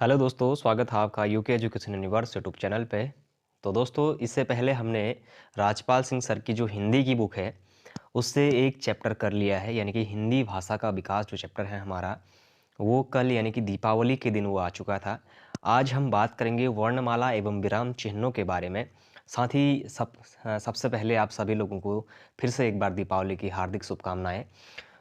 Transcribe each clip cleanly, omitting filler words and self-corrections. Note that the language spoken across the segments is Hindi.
हेलो दोस्तों, स्वागत है आपका UK education universe YouTube channel पे। तो दोस्तों, इससे पहले हमने राजपाल सिंह सर की जो हिंदी की बुक है, उससे एक चैप्टर कर लिया है, यानी कि हिंदी भाषा का विकास जो चैप्टर है हमारा, वो कल यानी कि दीपावली के दिन वो आ चुका था। आज हम बात करेंगे वर्णमाला एवं विराम चिन्हों के बारे में। साथ ही सबसे पहले आप सभी लोगों को फिर से एक बार दीपावली की हार्दिक शुभकामनाएँ।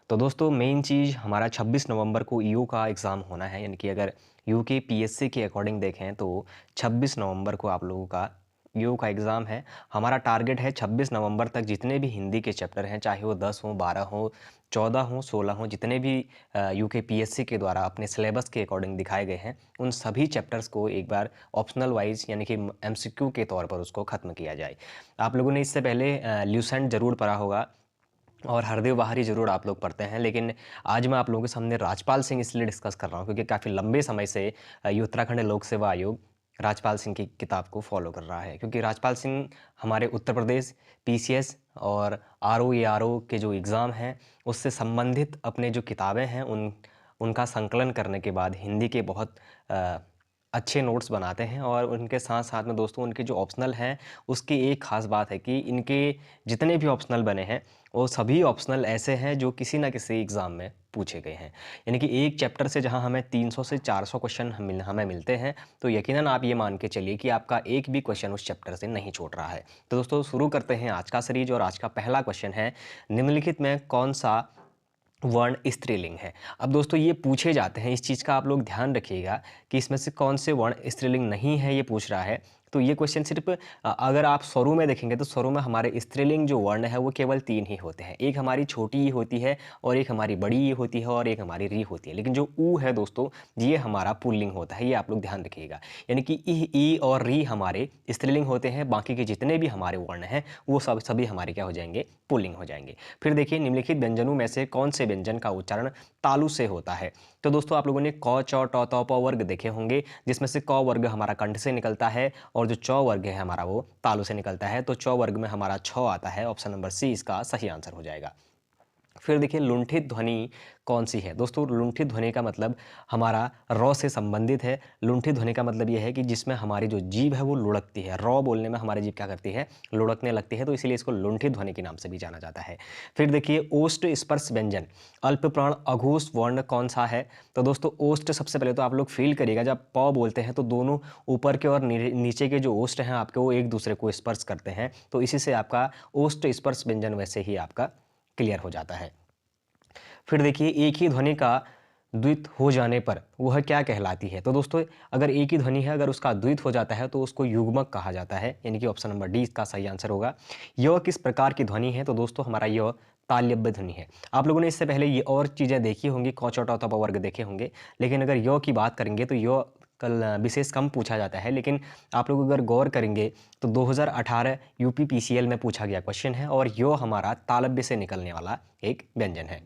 तो दोस्तों, मेन चीज़ हमारा 26 नवंबर को ईओ का एग्ज़ाम होना है, यानी कि अगर यूके पीएससी के अकॉर्डिंग देखें तो 26 नवंबर को आप लोगों का ईओ का एग्ज़ाम है। हमारा टारगेट है 26 नवंबर तक जितने भी हिंदी के चैप्टर हैं, चाहे वो 10 हों, 12 हों, 14 हों, 16 हों, जितने भी यूके पीएससी के द्वारा अपने सिलेबस के अकॉर्डिंग दिखाए गए हैं, उन सभी चैप्टर्स को एक बार ऑप्शनल वाइज यानी कि एमसीक्यू के तौर पर उसको ख़त्म किया जाए। आप लोगों ने इससे पहले ल्यूसेंट ज़रूर पढ़ा होगा और हरदेव बाहरी ज़रूर आप लोग पढ़ते हैं, लेकिन आज मैं आप लोगों के सामने राजपाल सिंह इसलिए डिस्कस कर रहा हूँ क्योंकि काफ़ी लंबे समय से ये उत्तराखंड लोक सेवा आयोग राजपाल सिंह की किताब को फॉलो कर रहा है, क्योंकि राजपाल सिंह हमारे उत्तर प्रदेश पीसीएस और आरओ एआरओ के जो एग्ज़ाम हैं उससे संबंधित अपने जो किताबें हैं उनका संकलन करने के बाद हिंदी के बहुत अ, अच्छे नोट्स बनाते हैं। और उनके साथ साथ में दोस्तों, उनके जो ऑप्शनल हैं उसकी एक ख़ास बात है कि इनके जितने भी ऑप्शनल बने हैं वो सभी ऑप्शनल ऐसे हैं जो किसी ना किसी एग्ज़ाम में पूछे गए हैं। यानी कि एक चैप्टर से जहां हमें 300 से 400 क्वेश्चन हमें मिलते हैं, तो यकीनन आप ये मान के चलिए कि आपका एक भी क्वेश्चन उस चैप्टर से नहीं छूट रहा है। तो दोस्तों, शुरू करते हैं आज का सीरीज और आज का पहला क्वेश्चन है, निम्नलिखित में कौन सा वर्ण स्त्रीलिंग है। अब दोस्तों, ये पूछे जाते हैं, इस चीज़ का आप लोग ध्यान रखिएगा कि इसमें से कौन से वर्ण स्त्रीलिंग नहीं है, ये पूछ रहा है। तो ये क्वेश्चन सिर्फ अगर आप स्वरों में देखेंगे तो स्वरों में हमारे स्त्रीलिंग जो वर्ण है वो केवल 3 ही होते हैं। एक हमारी छोटी ई होती है और एक हमारी बड़ी ई होती है और एक हमारी री होती है। लेकिन जो ऊ है दोस्तों, ये हमारा पुल्लिंग होता है, ये आप लोग ध्यान रखिएगा। यानी कि इह, ई और री हमारे स्त्रीलिंग होते हैं, बाकी के जितने भी हमारे वर्ण हैं वो सभी हमारे क्या हो जाएंगे, पुल्लिंग हो जाएंगे। फिर देखिए, निम्नलिखित व्यंजनों में से कौन से व्यंजन का उच्चारण तालु से होता है। तो दोस्तों, आप लोगों ने क च ट त प वर्ग देखे होंगे, जिसमें से क वर्ग हमारा कंठ से निकलता है और जो च वर्ग है हमारा वो तालु से निकलता है। तो च वर्ग में हमारा छ आता है, ऑप्शन नंबर सी इसका सही आंसर हो जाएगा। फिर देखिए, लुंठित ध्वनि कौन सी है। दोस्तों, लुंठित ध्वनि का मतलब हमारा र से संबंधित है। लुंठित ध्वनि का मतलब यह है कि जिसमें हमारी जो जीभ है वो लुढ़कती है। र बोलने में हमारी जीभ क्या करती है, लुढ़कने लगती है, तो इसीलिए इसको लुंठित ध्वनि के नाम से भी जाना जाता है। फिर देखिए, ओष्ठ स्पर्श व्यंजन अल्प प्राण अघोष वर्ण कौन सा है। तो दोस्तों, ओष्ठ सबसे पहले तो आप लोग फील करिएगा, जब प बोलते हैं तो दोनों ऊपर के और नीचे के जो ओष्ठ हैं आपके, वो एक दूसरे को स्पर्श करते हैं, तो इसी से आपका ओष्ठ स्पर्श व्यंजन वैसे ही आपका क्लियर हो जाता है। फिर देखिए, एक ही ध्वनि का द्वित हो जाने पर वह क्या कहलाती है। तो दोस्तों, अगर एक ही ध्वनि है, अगर उसका द्वित हो जाता है तो उसको युग्मक कहा जाता है, यानी कि ऑप्शन नंबर डी इसका सही आंसर होगा। यह किस प्रकार की ध्वनि है। तो दोस्तों, हमारा यह तालव्य ध्वनि है। आप लोगों ने इससे पहले ये और चीज़ें देखी होंगी, क च ट त प वर्ग देखे होंगे, लेकिन अगर य की बात करेंगे तो य कल विशेष कम पूछा जाता है। लेकिन आप लोग अगर गौर करेंगे तो 2018 यूपी पीसीएल में पूछा गया क्वेश्चन है और यो हमारा तालव्य से निकलने वाला एक व्यंजन है।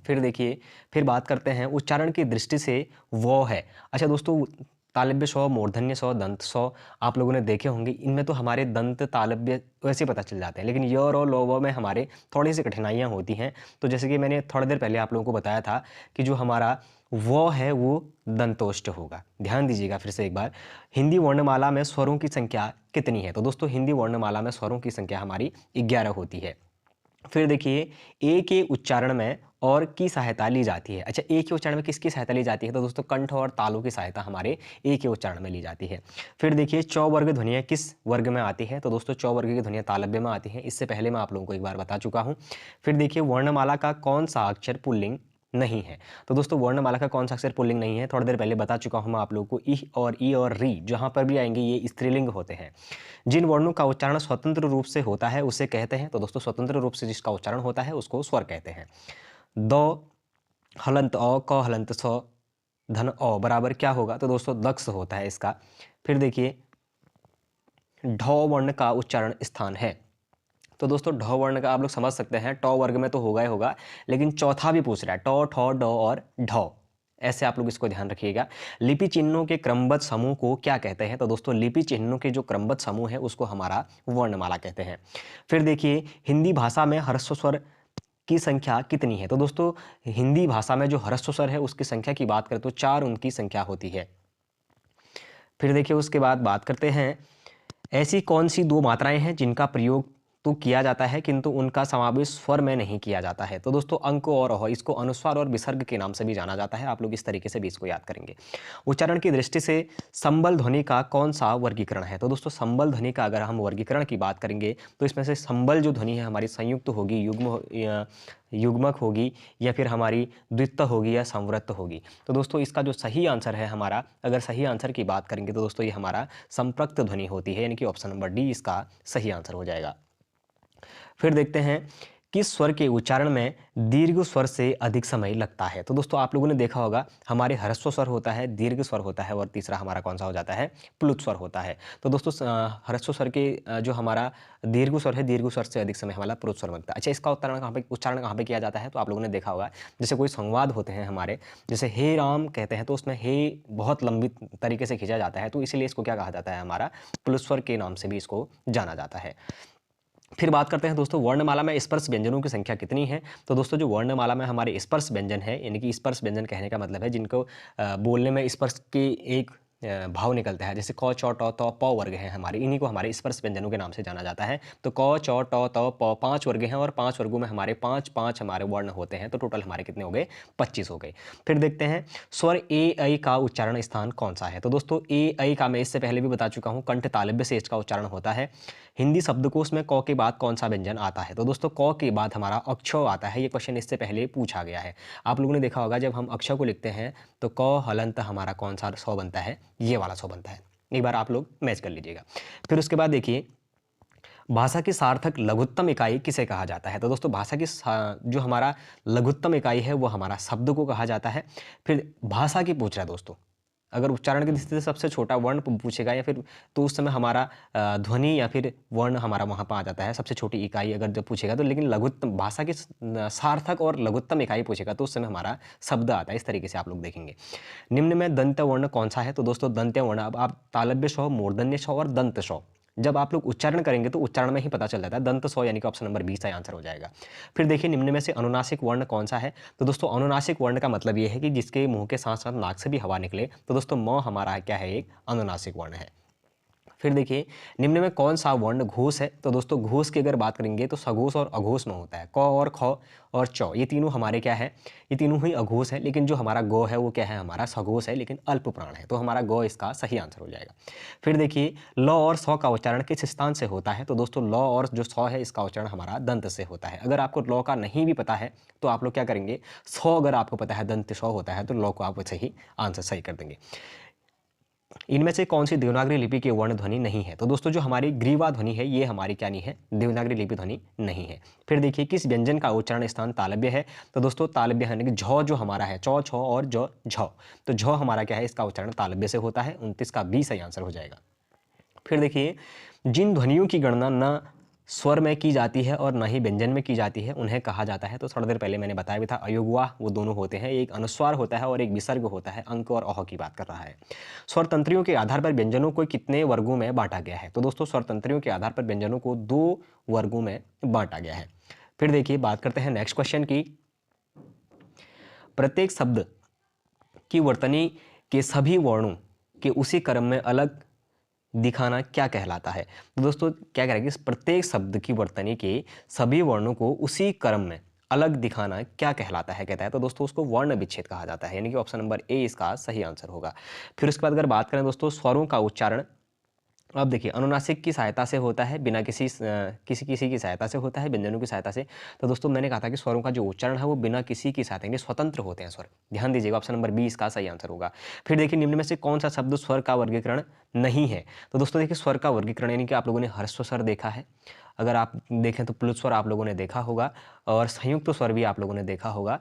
फिर देखिए, फिर बात करते हैं उच्चारण की दृष्टि से वो है। अच्छा दोस्तों, तालव्य स्व, मूर्धन्य स्व, दंत स्व आप लोगों ने देखे होंगे, इनमें तो हमारे दंत तालव्य वैसे पता चल जाते हैं, लेकिन य और लो व में हमारे थोड़ी सी कठिनाइयाँ होती हैं। तो जैसे कि मैंने थोड़ी देर पहले आप लोगों को बताया था कि जो हमारा वो है वो दंतोष्ट होगा। ध्यान दीजिएगा फिर से एक बार, हिंदी वर्णमाला में स्वरों की संख्या कितनी है। तो दोस्तों, हिंदी वर्णमाला में स्वरों की संख्या हमारी 11 होती है। फिर देखिए, ए के उच्चारण में और की सहायता ली जाती है। अच्छा, ए के उच्चारण में किसकी सहायता ली जाती है। तो दोस्तों, कंठ और तालु की सहायता हमारे ए के उच्चारण में ली जाती है। फिर देखिए, चौ वर्ग ध्वनियाँ किस वर्ग में आती है। तो दोस्तों, चौ वर्ग की ध्वनियाँ तालव्य में आती हैं, इससे पहले मैं आप लोगों को एक बार बता चुका हूँ। फिर देखिए, वर्णमाला का कौन सा अक्षर पुल्लिंग नहीं है। तो दोस्तों, वर्णमाला का कौन सा अक्षर पुल्लिंग नहीं है, थोड़ी देर पहले बता चुका हूँ मैं आप लोगों को। इह और ई और री जहाँ पर भी आएंगे ये स्त्रीलिंग होते हैं। जिन वर्णों का उच्चारण स्वतंत्र रूप से होता है उसे कहते हैं। तो दोस्तों, स्वतंत्र रूप से जिसका उच्चारण होता है उसको स्वर कहते हैं। द हलंत अ, क हलंत स, धन अ बराबर क्या होगा। तो दोस्तों, दक्ष होता है इसका। फिर देखिए, ढ वर्ण का उच्चारण स्थान है। तो दोस्तों, ढ वर्ण का आप लोग समझ सकते हैं, ट वर्ग में तो होगा ही होगा, लेकिन चौथा भी पूछ रहा है, ट ठ ड और ढ। ऐसे आप लोग इसको ध्यान रखिएगा। लिपि चिन्हों के क्रमबद्ध समूह को क्या कहते हैं। तो दोस्तों, लिपि चिन्हों के जो क्रमबद्ध समूह है उसको हमारा वर्णमाला कहते हैं। फिर देखिए, हिंदी भाषा में ह्रस्व स्वर की संख्या कितनी है। तो दोस्तों, हिंदी भाषा में जो ह्रस्व स्वर है उसकी संख्या की बात करें तो 4 उनकी संख्या होती है। फिर देखिए उसके बाद बात करते हैं, ऐसी कौन सी दो मात्राएं हैं जिनका प्रयोग तो किया जाता है किंतु उनका समावेश स्वर में नहीं किया जाता है। तो दोस्तों अंक और अह, इसको अनुस्वार और विसर्ग के नाम से भी जाना जाता है। आप लोग इस तरीके से भी इसको याद करेंगे। उच्चारण की दृष्टि से संबल ध्वनि का कौन सा वर्गीकरण है? तो दोस्तों संबल ध्वनि का अगर हम वर्गीकरण की बात करेंगे तो इसमें से संबल जो ध्वनि है हमारी संयुक्त होगी, युग्मक होगी, या फिर हमारी द्वित्व होगी या संवृत्त होगी। तो दोस्तों इसका जो सही आंसर है हमारा, अगर सही आंसर की बात करेंगे तो दोस्तों ये हमारा संपृक्त ध्वनि होती है, यानी कि ऑप्शन नंबर डी इसका सही आंसर हो जाएगा। फिर देखते हैं, किस स्वर के उच्चारण में दीर्घ स्वर से अधिक समय लगता है? तो दोस्तों आप लोगों ने देखा होगा हमारे ह्रस्व स्वर होता है, दीर्घ स्वर होता है, और तीसरा हमारा कौन सा हो जाता है? प्लुत स्वर होता है। तो दोस्तों ह्रस्व स्वर के जो हमारा दीर्घ स्वर है, दीर्घ स्वर से अधिक समय हमारा प्लुत स्वर लगता है। अच्छा, इसका उच्चारण कहाँ पे किया जाता है? तो आप लोगों ने देखा होगा जैसे कोई संवाद होते हैं हमारे, जैसे हे राम कहते हैं तो उसमें हे बहुत लंबी तरीके से खींचा जाता है, तो इसीलिए इसको क्या कहा जाता है? हमारा प्लुत स्वर के नाम से भी इसको जाना जाता है। फिर बात करते हैं दोस्तों, वर्णमाला में स्पर्श व्यंजनों की संख्या कितनी है? तो दोस्तों जो वर्णमाला में हमारे स्पर्श व्यंजन है, यानी कि स्पर्श व्यंजन कहने का मतलब है जिनको बोलने में स्पर्श के एक भाव निकलता है, जैसे क च ट त प वर्ग हैं हमारे, इन्हीं को हमारे स्पर्श व्यंजनों के नाम से जाना जाता है। तो क च ट त प 5 वर्ग हैं, और 5 वर्गों में हमारे 5 हमारे वर्ण होते हैं, तो टोटल हमारे कितने हो गए? 25 हो गए। फिर देखते हैं, स्वर ए ऐ का उच्चारण स्थान कौन सा है? तो दोस्तों ए ऐ का मैं इससे पहले भी बता चुका हूँ, कंठ तालव्य से इसका उच्चारण होता है। हिंदी शब्दकोश में क के बाद कौन सा व्यंजन आता है? तो दोस्तों क के बाद हमारा अक्ष आता है। ये क्वेश्चन इससे पहले पूछा गया है। आप लोगों ने देखा होगा जब हम अक्ष को लिखते हैं तो क हलंत हमारा कौन सा सौ बनता है? ये वाला सौ बनता है। एक बार आप लोग मैच कर लीजिएगा। फिर उसके बाद देखिए, भाषा की सार्थक लघुत्तम इकाई किसे कहा जाता है? तो दोस्तों भाषा की जो हमारा लघुत्तम इकाई है वो हमारा शब्द को कहा जाता है। फिर भाषा की पूछ रहा है दोस्तों, अगर उच्चारण की दृष्टि से सबसे छोटा वर्ण पूछेगा या फिर, तो उस समय हमारा ध्वनि या फिर वर्ण हमारा वहाँ पर आ जाता है, सबसे छोटी इकाई अगर जब पूछेगा तो। लेकिन लघुत्तम भाषा की सार्थक और लघुत्तम इकाई पूछेगा तो उस समय हमारा शब्द आता है। इस तरीके से आप लोग देखेंगे। निम्न में दंत्य वर्ण कौन सा है? तो दोस्तों दंत्य वर्ण, अब आप तालव्य श, मूर्धन्य श और दंत श जब आप लोग उच्चारण करेंगे तो उच्चारण में ही पता चल जाता है। दंत सौ यानी कि ऑप्शन नंबर 20 का आंसर हो जाएगा। फिर देखिए, निम्न में से अनुनासिक वर्ण कौन सा है? तो दोस्तों अनुनासिक वर्ण का मतलब ये है कि जिसके मुंह के साथ साथ नाक से भी हवा निकले। तो दोस्तों म हमारा क्या है? एक अनुनासिक वर्ण है। फिर देखिए, निम्न में कौन सा वर्ण घोष है? तो दोस्तों घोष की अगर बात करेंगे तो सघोष और अघोष में होता है। क और ख और च ये तीनों हमारे क्या है? ये तीनों ही अघोष है, लेकिन जो हमारा गौ है वो क्या है? हमारा सघोष है, लेकिन अल्प प्राण है, तो हमारा गौ इसका सही आंसर हो जाएगा। फिर देखिए, ल और स का उच्चारण किस स्थान से होता है? तो दोस्तों ल और जो स है इसका उच्चारण हमारा दंत से होता है। अगर आपको ल का नहीं भी पता है तो आप लोग क्या करेंगे? स अगर आपको पता है दंत स होता है तो ल को आप वैसे ही आंसर सही कर देंगे। इनमें से कौन सी देवनागरी लिपि की वर्ण ध्वनि नहीं है? तो दोस्तों जो हमारी ग्रीवा ध्वनि है ये हमारी क्या नहीं है? देवनागरी लिपि ध्वनि नहीं है। फिर देखिए, किस व्यंजन का उच्चारण स्थान तालव्य है? तो दोस्तों तालव्य यानी कि झ जो हमारा है, चौ छ और ज झ, तो झ हमारा क्या है? इसका उच्चारण तालव्य से होता है। 29 का 20 सही आंसर हो जाएगा। फिर देखिए, जिन ध्वनियों की गणना न स्वर में की जाती है और न ही व्यंजन में की जाती है उन्हें कहा जाता है। तो थोड़ा देर पहले मैंने बताया भी था, अयोगवाह वो दोनों होते हैं, एक अनुस्वार होता है और एक विसर्ग होता है। अंक और अह की बात कर रहा है। स्वर तंत्रियों के आधार पर व्यंजनों को कितने वर्गों में बांटा गया है? तो दोस्तों स्वर तंत्रियों के आधार पर व्यंजनों को 2 वर्गों में बांटा गया है। फिर देखिए, बात करते हैं नेक्स्ट क्वेश्चन की, प्रत्येक शब्द की वर्तनी के सभी वर्णों के उसी क्रम में अलग दिखाना क्या कहलाता है? तो दोस्तों क्या करेंगे, प्रत्येक शब्द की वर्तनी के सभी वर्णों को उसी क्रम में अलग दिखाना क्या कहलाता है? कहता है तो दोस्तों उसको वर्ण विच्छेद कहा जाता है, यानी कि ऑप्शन नंबर ए इसका सही आंसर होगा। फिर उसके बाद अगर बात करें दोस्तों स्वरों का उच्चारण, अब देखिए अनुनासिक की सहायता से होता है, बिना किसी की सहायता से होता है, व्यंजनों की सहायता से। तो दोस्तों मैंने कहा था कि स्वरों का जो उच्चारण है वो बिना किसी की सहायता, यानी स्वतंत्र होते हैं स्वर। ध्यान दीजिएगा, ऑप्शन नंबर 20 का सही आंसर होगा। फिर देखिए, निम्न में से कौन सा शब्द स्वर का वर्गीकरण नहीं है? तो दोस्तों देखिए, स्वर का वर्गीकरण यानी कि आप लोगों ने हर्स्व स्वर देखा है, अगर आप देखें तो प्लुत स्वर आप लोगों ने देखा होगा, और संयुक्त स्वर भी आप लोगों ने देखा होगा,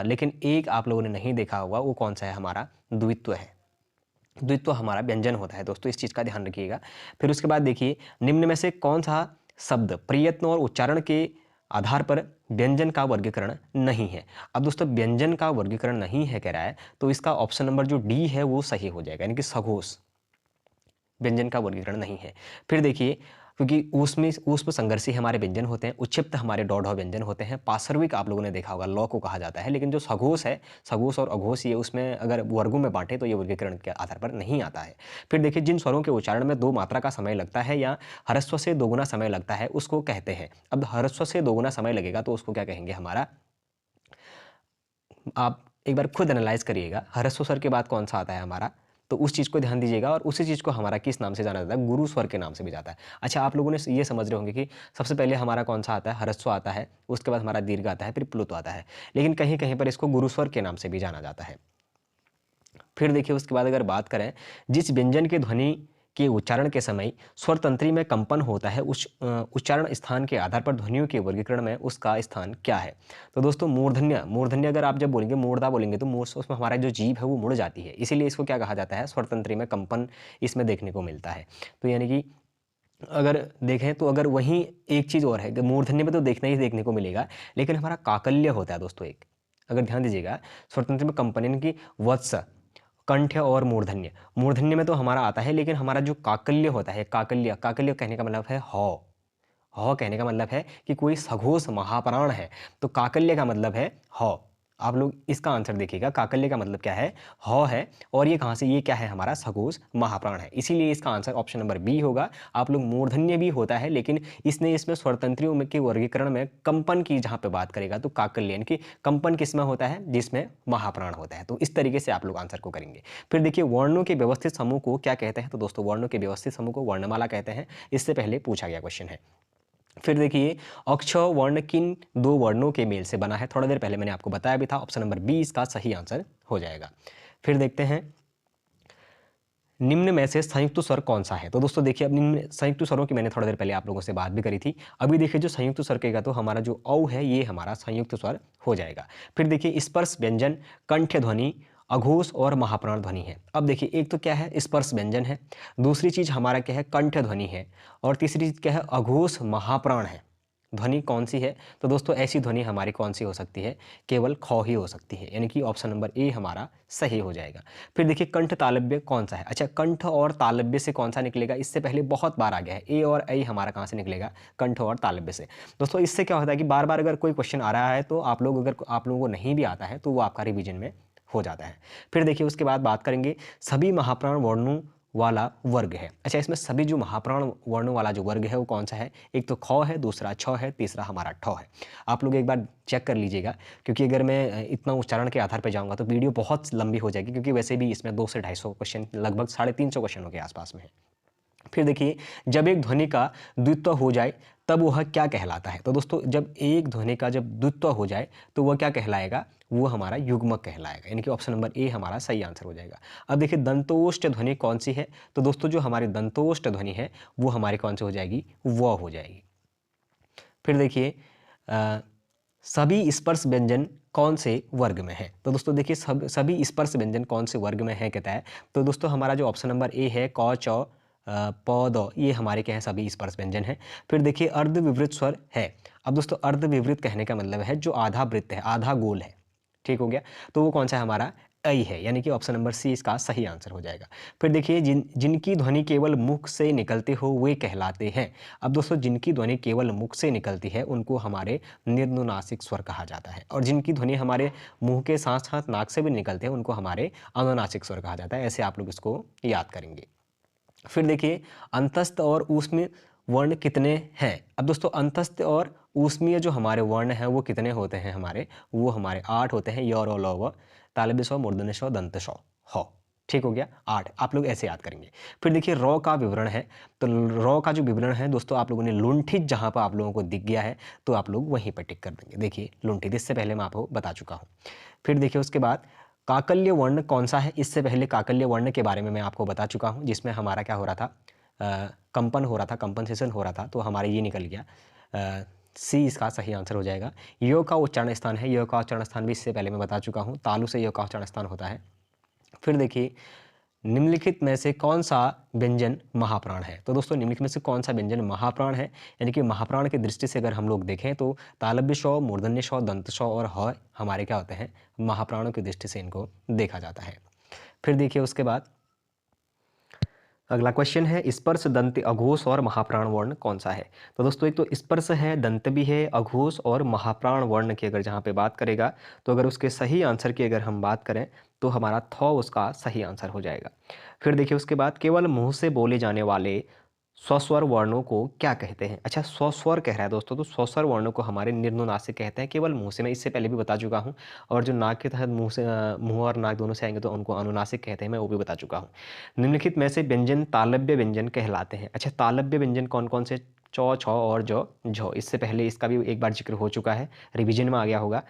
लेकिन एक आप लोगों ने नहीं देखा होगा, वो कौन सा है? हमारा द्वित्व है। द्वित्व हमारा व्यंजन होता है दोस्तों, इस चीज़ का ध्यान रखिएगा। फिर उसके बाद देखिए, निम्न में से कौन सा शब्द प्रयत्न और उच्चारण के आधार पर व्यंजन का वर्गीकरण नहीं है? अब दोस्तों व्यंजन का वर्गीकरण नहीं है कह रहा है, तो इसका ऑप्शन नंबर जो डी है वो सही हो जाएगा, यानी कि सघोष व्यंजन का वर्गीकरण नहीं है। फिर देखिए, क्योंकि ऊष्म संघर्षी हमारे व्यंजन होते हैं, उच्छिप्त हमारे डौढ़ व्यंजन होते हैं, पार्श्विक आप लोगों ने देखा होगा लौ को कहा जाता है, लेकिन जो सघोष है, सघोष और अघोष, ये उसमें अगर वर्गों में बांटे तो ये वर्गीकरण के आधार पर नहीं आता है। फिर देखिए जिन स्वरों के उच्चारण में 2 मात्रा का समय लगता है या ह्रस्व से दोगुना समय लगता है उसको कहते हैं। अब ह्रस्व से दोगुना समय लगेगा तो उसको क्या कहेंगे हमारा, आप एक बार खुद एनालाइज करिएगा, ह्रस्व स्वर के बाद कौन सा आता है हमारा, तो उस चीज़ को ध्यान दीजिएगा और उसी चीज़ को हमारा किस नाम से जाना जाता है, गुरु स्वर के नाम से भी जाता है। अच्छा, आप लोगों ने ये समझ रहे होंगे कि सबसे पहले हमारा कौन सा आता है, ह्रस्व आता है, उसके बाद हमारा दीर्घ आता है, फिर प्लुत आता है, लेकिन कहीं कहीं पर इसको गुरु स्वर के नाम से भी जाना जाता है। फिर देखिए उसके बाद अगर बात करें, जिस व्यंजन के ध्वनि के उच्चारण के समय स्वर तंत्री में कंपन होता है, उस उच्चारण स्थान के आधार पर ध्वनियों के वर्गीकरण में उसका स्थान क्या है। तो दोस्तों मूर्धन्य, मूर्धन्य अगर आप जब बोलेंगे, मूर्धा बोलेंगे तो उसमें हमारा जो जीभ है वो मुड़ जाती है, इसीलिए इसको क्या कहा जाता है, स्वर तंत्री में कंपन इसमें देखने को मिलता है। तो यानी कि अगर देखें तो अगर वहीं एक चीज़ और है कि मूर्धन्य में तो देखना ही देखने को मिलेगा, लेकिन हमारा काकल्य होता है दोस्तों एक, अगर ध्यान दीजिएगा, स्वर तंत्र में कंपन यानी कि वत्स, कंठ और मूर्धन्य, मूर्धन्य में तो हमारा आता है, लेकिन हमारा जो काकल्य होता है, काकल्य, काकल्य कहने का मतलब है हौ, हौ कहने का मतलब है कि कोई सघोष महाप्राण है, तो काकल्य का मतलब है हौ। आप लोग इसका आंसर देखिएगा, काकल्य का मतलब क्या है, हौ है, और ये कहाँ से, ये क्या है हमारा सघोष महाप्राण है, इसीलिए इसका आंसर ऑप्शन नंबर बी होगा। आप लोग मूर्धन्य भी होता है, लेकिन इसमें स्वरतंत्रियों में के वर्गीकरण में कंपन की जहाँ पे बात करेगा तो काकल्य यानी कि कंपन किसमें होता है, जिसमें महाप्राण होता है। तो इस तरीके से आप लोग आंसर को करेंगे। फिर देखिए वर्णों के व्यवस्थित समूह को क्या कहते हैं, तो दोस्तों वर्णों के व्यवस्थित समूह को वर्णमाला कहते हैं, इससे पहले पूछा गया क्वेश्चन है। फिर देखिए अक्षर वर्ण किन 2 वर्णों के मेल से बना है, थोड़ा देर पहले मैंने आपको बताया भी था, ऑप्शन नंबर बी इसका सही आंसर हो जाएगा। फिर देखते हैं निम्न में से संयुक्त स्वर कौन सा है। तो दोस्तों देखिए अब निम्न संयुक्त स्वरों की मैंने थोड़ा देर पहले आप लोगों से बात भी करी थी। अभी देखिए जो संयुक्त स्वर कहेगा तो हमारा जो औ है ये हमारा संयुक्त स्वर हो जाएगा। फिर देखिए स्पर्श व्यंजन, कंठ ध्वनि, अघोष और महाप्राण ध्वनि है। अब देखिए एक तो क्या है, स्पर्श व्यंजन है, दूसरी चीज हमारा क्या है, कंठ ध्वनि है, और तीसरी चीज क्या है, अघोष महाप्राण है। ध्वनि कौन सी है, तो दोस्तों ऐसी ध्वनि हमारी कौन सी हो सकती है, केवल खौ ही हो सकती है, यानी कि ऑप्शन नंबर ए हमारा सही हो जाएगा। फिर देखिए कंठ तालव्य कौन सा है। अच्छा, कंठ और तालव्य से कौन सा निकलेगा, इससे पहले बहुत बार आ गया है, ए और आई हमारा कहाँ से निकलेगा, कंठ और तालव्य से। दोस्तों इससे क्या होता है कि बार बार अगर कोई क्वेश्चन आ रहा है तो आप लोग, अगर आप लोगों को नहीं भी आता है तो वो आपका रिवीजन में हो जाता है। फिर देखिए उसके बाद बात करेंगे सभी महाप्राण वर्णों वाला वर्ग है। अच्छा, इसमें सभी जो महाप्राण वर्णों वाला जो वर्ग है वो कौन सा है, एक तो ख है, दूसरा छ है, तीसरा हमारा ठ है। आप लोग एक बार चेक कर लीजिएगा, क्योंकि अगर मैं इतना उच्चारण के आधार पर जाऊंगा तो वीडियो बहुत लंबी हो जाएगी, क्योंकि वैसे भी इसमें 200 से 250 क्वेश्चन, लगभग 350 क्वेश्चनों के आसपास में है। फिर देखिए जब एक ध्वनि का द्वित्व हो जाए तब वह क्या कहलाता है। तो दोस्तों जब एक ध्वनि का जब द्वित्व हो जाए तो वह क्या कहलाएगा, वो हमारा युग्मक कहलाएगा, यानी कि ऑप्शन नंबर ए हमारा सही आंसर हो जाएगा। अब देखिए दंतोष्ठ ध्वनि कौन सी है, तो दोस्तों जो हमारी दंतोष्ठ ध्वनि है वो हमारी कौन सी हो जाएगी, वो हो जाएगी। फिर देखिए सभी स्पर्श व्यंजन कौन से वर्ग में है। तो दोस्तों देखिए सभी स्पर्श व्यंजन कौन से वर्ग में है कहता है, तो दोस्तों हमारा जो ऑप्शन नंबर ए है क च प द, ये हमारे क्या है, सभी स्पर्श व्यंजन है। फिर देखिए अर्ध विवृत स्वर है। अब दोस्तों अर्ध विवृत कहने का मतलब है जो आधा वृत्त है, आधा गोल है, ठीक हो गया, तो वो कौन सा है हमारा, ऐ है, यानी कि ऑप्शन नंबर सी इसका सही आंसर हो जाएगा। फिर देखिए जिनकी ध्वनि केवल मुख से निकलते हो वे कहलाते हैं। अब दोस्तों जिनकी ध्वनि केवल मुख से निकलती है उनको हमारे निर्नुनासिक स्वर कहा जाता है, और जिनकी ध्वनि हमारे मुंह के साथ साथ नाक से भी निकलते हैं उनको हमारे अनुनासिक स्वर कहा जाता है। ऐसे आप लोग इसको याद करेंगे। फिर देखिए अंतस्थ और ऊष्मीय वर्ण कितने हैं। अब दोस्तों अंतस्थ और ऊष्मीय जो हमारे वर्ण हैं वो कितने होते हैं हमारे, वो हमारे 8 होते हैं, य र ल व, तालव्य स्व, मूर्धन्य स्व, दंत स्व, ह। ठीक हो गया, 8 आप लोग ऐसे याद करेंगे। फिर देखिए रॉ का विवरण है, तो रॉ का जो विवरण है दोस्तों आप लोगों ने लुंठित जहां पर आप लोगों को दिख गया है तो आप लोग वहीं पर टिक कर देंगे। देखिए लुंठित, इससे पहले मैं आपको बता चुका हूँ। फिर देखिए उसके बाद काकल्य वर्ण कौन सा है, इससे पहले काकल्य वर्ण के बारे में मैं आपको बता चुका हूँ, जिसमें हमारा क्या हो रहा था, कंपन हो रहा था, कंपनसेशन हो रहा था, तो हमारे ये निकल गया, सी इसका सही आंसर हो जाएगा। यो का उच्चारण स्थान है, यो का उच्चारण स्थान भी इससे पहले मैं बता चुका हूँ, तालु से यो का उच्चारण स्थान होता है। फिर देखिए निम्नलिखित में से कौन सा व्यंजन महाप्राण है। तो दोस्तों निम्नलिखित में से कौन सा व्यंजन महाप्राण है, यानी कि महाप्राण की दृष्टि से अगर हम लोग देखें तो तालव्य स्व, मूर्धन्य स्व, दंत स्व और ह हमारे क्या होते हैं, महाप्राणों की दृष्टि से इनको देखा जाता है। फिर देखिए उसके बाद अगला क्वेश्चन है, स्पर्श, दंत, अघोष और महाप्राण वर्ण कौन सा है? तो दोस्तों एक तो स्पर्श है, दंत भी है, अघोष और महाप्राण वर्ण की अगर जहाँ पे बात करेगा, तो अगर उसके सही आंसर की अगर हम बात करें तो हमारा थ उसका सही आंसर हो जाएगा। फिर देखिए उसके बाद, केवल मुंह से बोले जाने वाले स्वस्वर वर्णों को क्या कहते हैं? अच्छा, स्वस्वर कह रहा है दोस्तों, तो स्वस्वर वर्णों को हमारे निर्नुनासिक कहते हैं, केवल मुंह से। मैं इससे पहले भी बता चुका हूँ। और जो नाक के तहत मुंह और नाक दोनों से आएंगे तो उनको अनुनासिक कहते हैं, मैं वो भी बता चुका हूँ। निम्नलिखित में से व्यंजन तालव्य व्यंजन कहलाते हैं। अच्छा, तालव्य व्यंजन कौन कौन से? चौ, छ और जौ, झौ। इससे पहले इसका भी एक बार जिक्र हो चुका है, रिवीजन में आ गया होगा।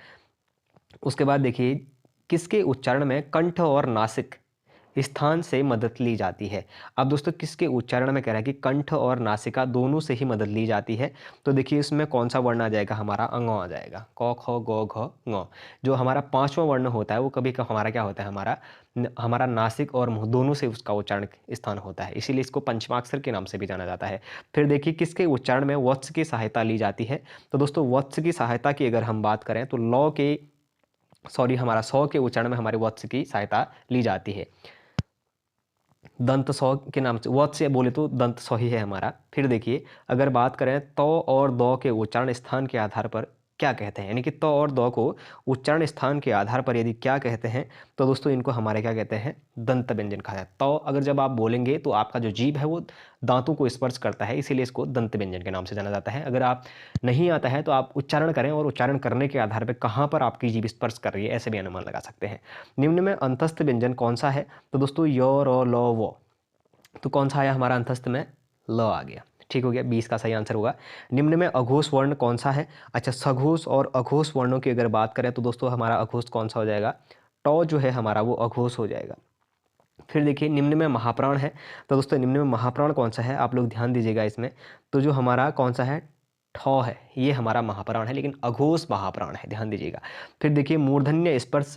उसके बाद देखिए, किसके उच्चारण में कंठ और नासिक स्थान से मदद ली जाती है? अब दोस्तों किसके उच्चारण में कह रहा है कि कंठ और नासिका दोनों से ही मदद ली जाती है? तो देखिए इसमें कौन सा वर्ण आ जाएगा? हमारा अंगो आ जाएगा। क, ख, ग, घ, ङ। जो हमारा पांचवा वर्ण होता है वो कभी कभी हमारा क्या होता है? हमारा नासिक और मुंह दोनों से उसका उच्चारण स्थान होता है, इसीलिए इसको पंचमाक्षर के नाम से भी जाना जाता है। फिर देखिए, किसके उच्चारण में वत्स की सहायता ली जाती है? तो दोस्तों वत्स की सहायता की अगर हम बात करें तो हमारा सौ के उच्चारण में हमारे वत्स की सहायता ली जाती है। दंत सौ के नाम से, वत्स से बोले तो दंत सौ ही है हमारा। फिर देखिए, अगर बात करें तो और दो के उच्चारण स्थान के आधार पर क्या कहते हैं, यानी कि तो और दो को उच्चारण स्थान के आधार पर यदि क्या कहते हैं, तो दोस्तों इनको हमारे क्या कहते हैं? दंत व्यंजन कहा जाता है। तो अगर जब आप बोलेंगे तो आपका जो जीभ है वो दांतों को स्पर्श करता है, इसीलिए इसको दंत व्यंजन के नाम से जाना जाता है। अगर आप नहीं आता है तो आप उच्चारण करें और उच्चारण करने के आधार पर कहाँ पर आपकी जीभ स्पर्श कर रही है ऐसे भी अनुमान लगा सकते हैं। निम्न में अंतस्थ व्यंजन कौन सा है? तो दोस्तों यो, रो, लो, वो। तो कौन सा आया हमारा अंतस्थ में? ल आ गया। ठीक हो गया, 20 का सही आंसर होगा। निम्न में अघोष वर्ण कौन सा है? अच्छा, सघोष और अघोष वर्णों की अगर बात करें तो दोस्तों हमारा अघोष कौन सा हो जाएगा? टौ जो है हमारा वो अघोष हो जाएगा। फिर देखिए, निम्न में महाप्राण है। तो दोस्तों निम्न में महाप्राण कौन सा है? आप लोग ध्यान दीजिएगा इसमें। तो जो हमारा कौन सा है? ठौ है, ये हमारा महाप्राण है, लेकिन अघोष महाप्राण है, ध्यान दीजिएगा। फिर देखिए, मूर्धन्य, स्पर्श,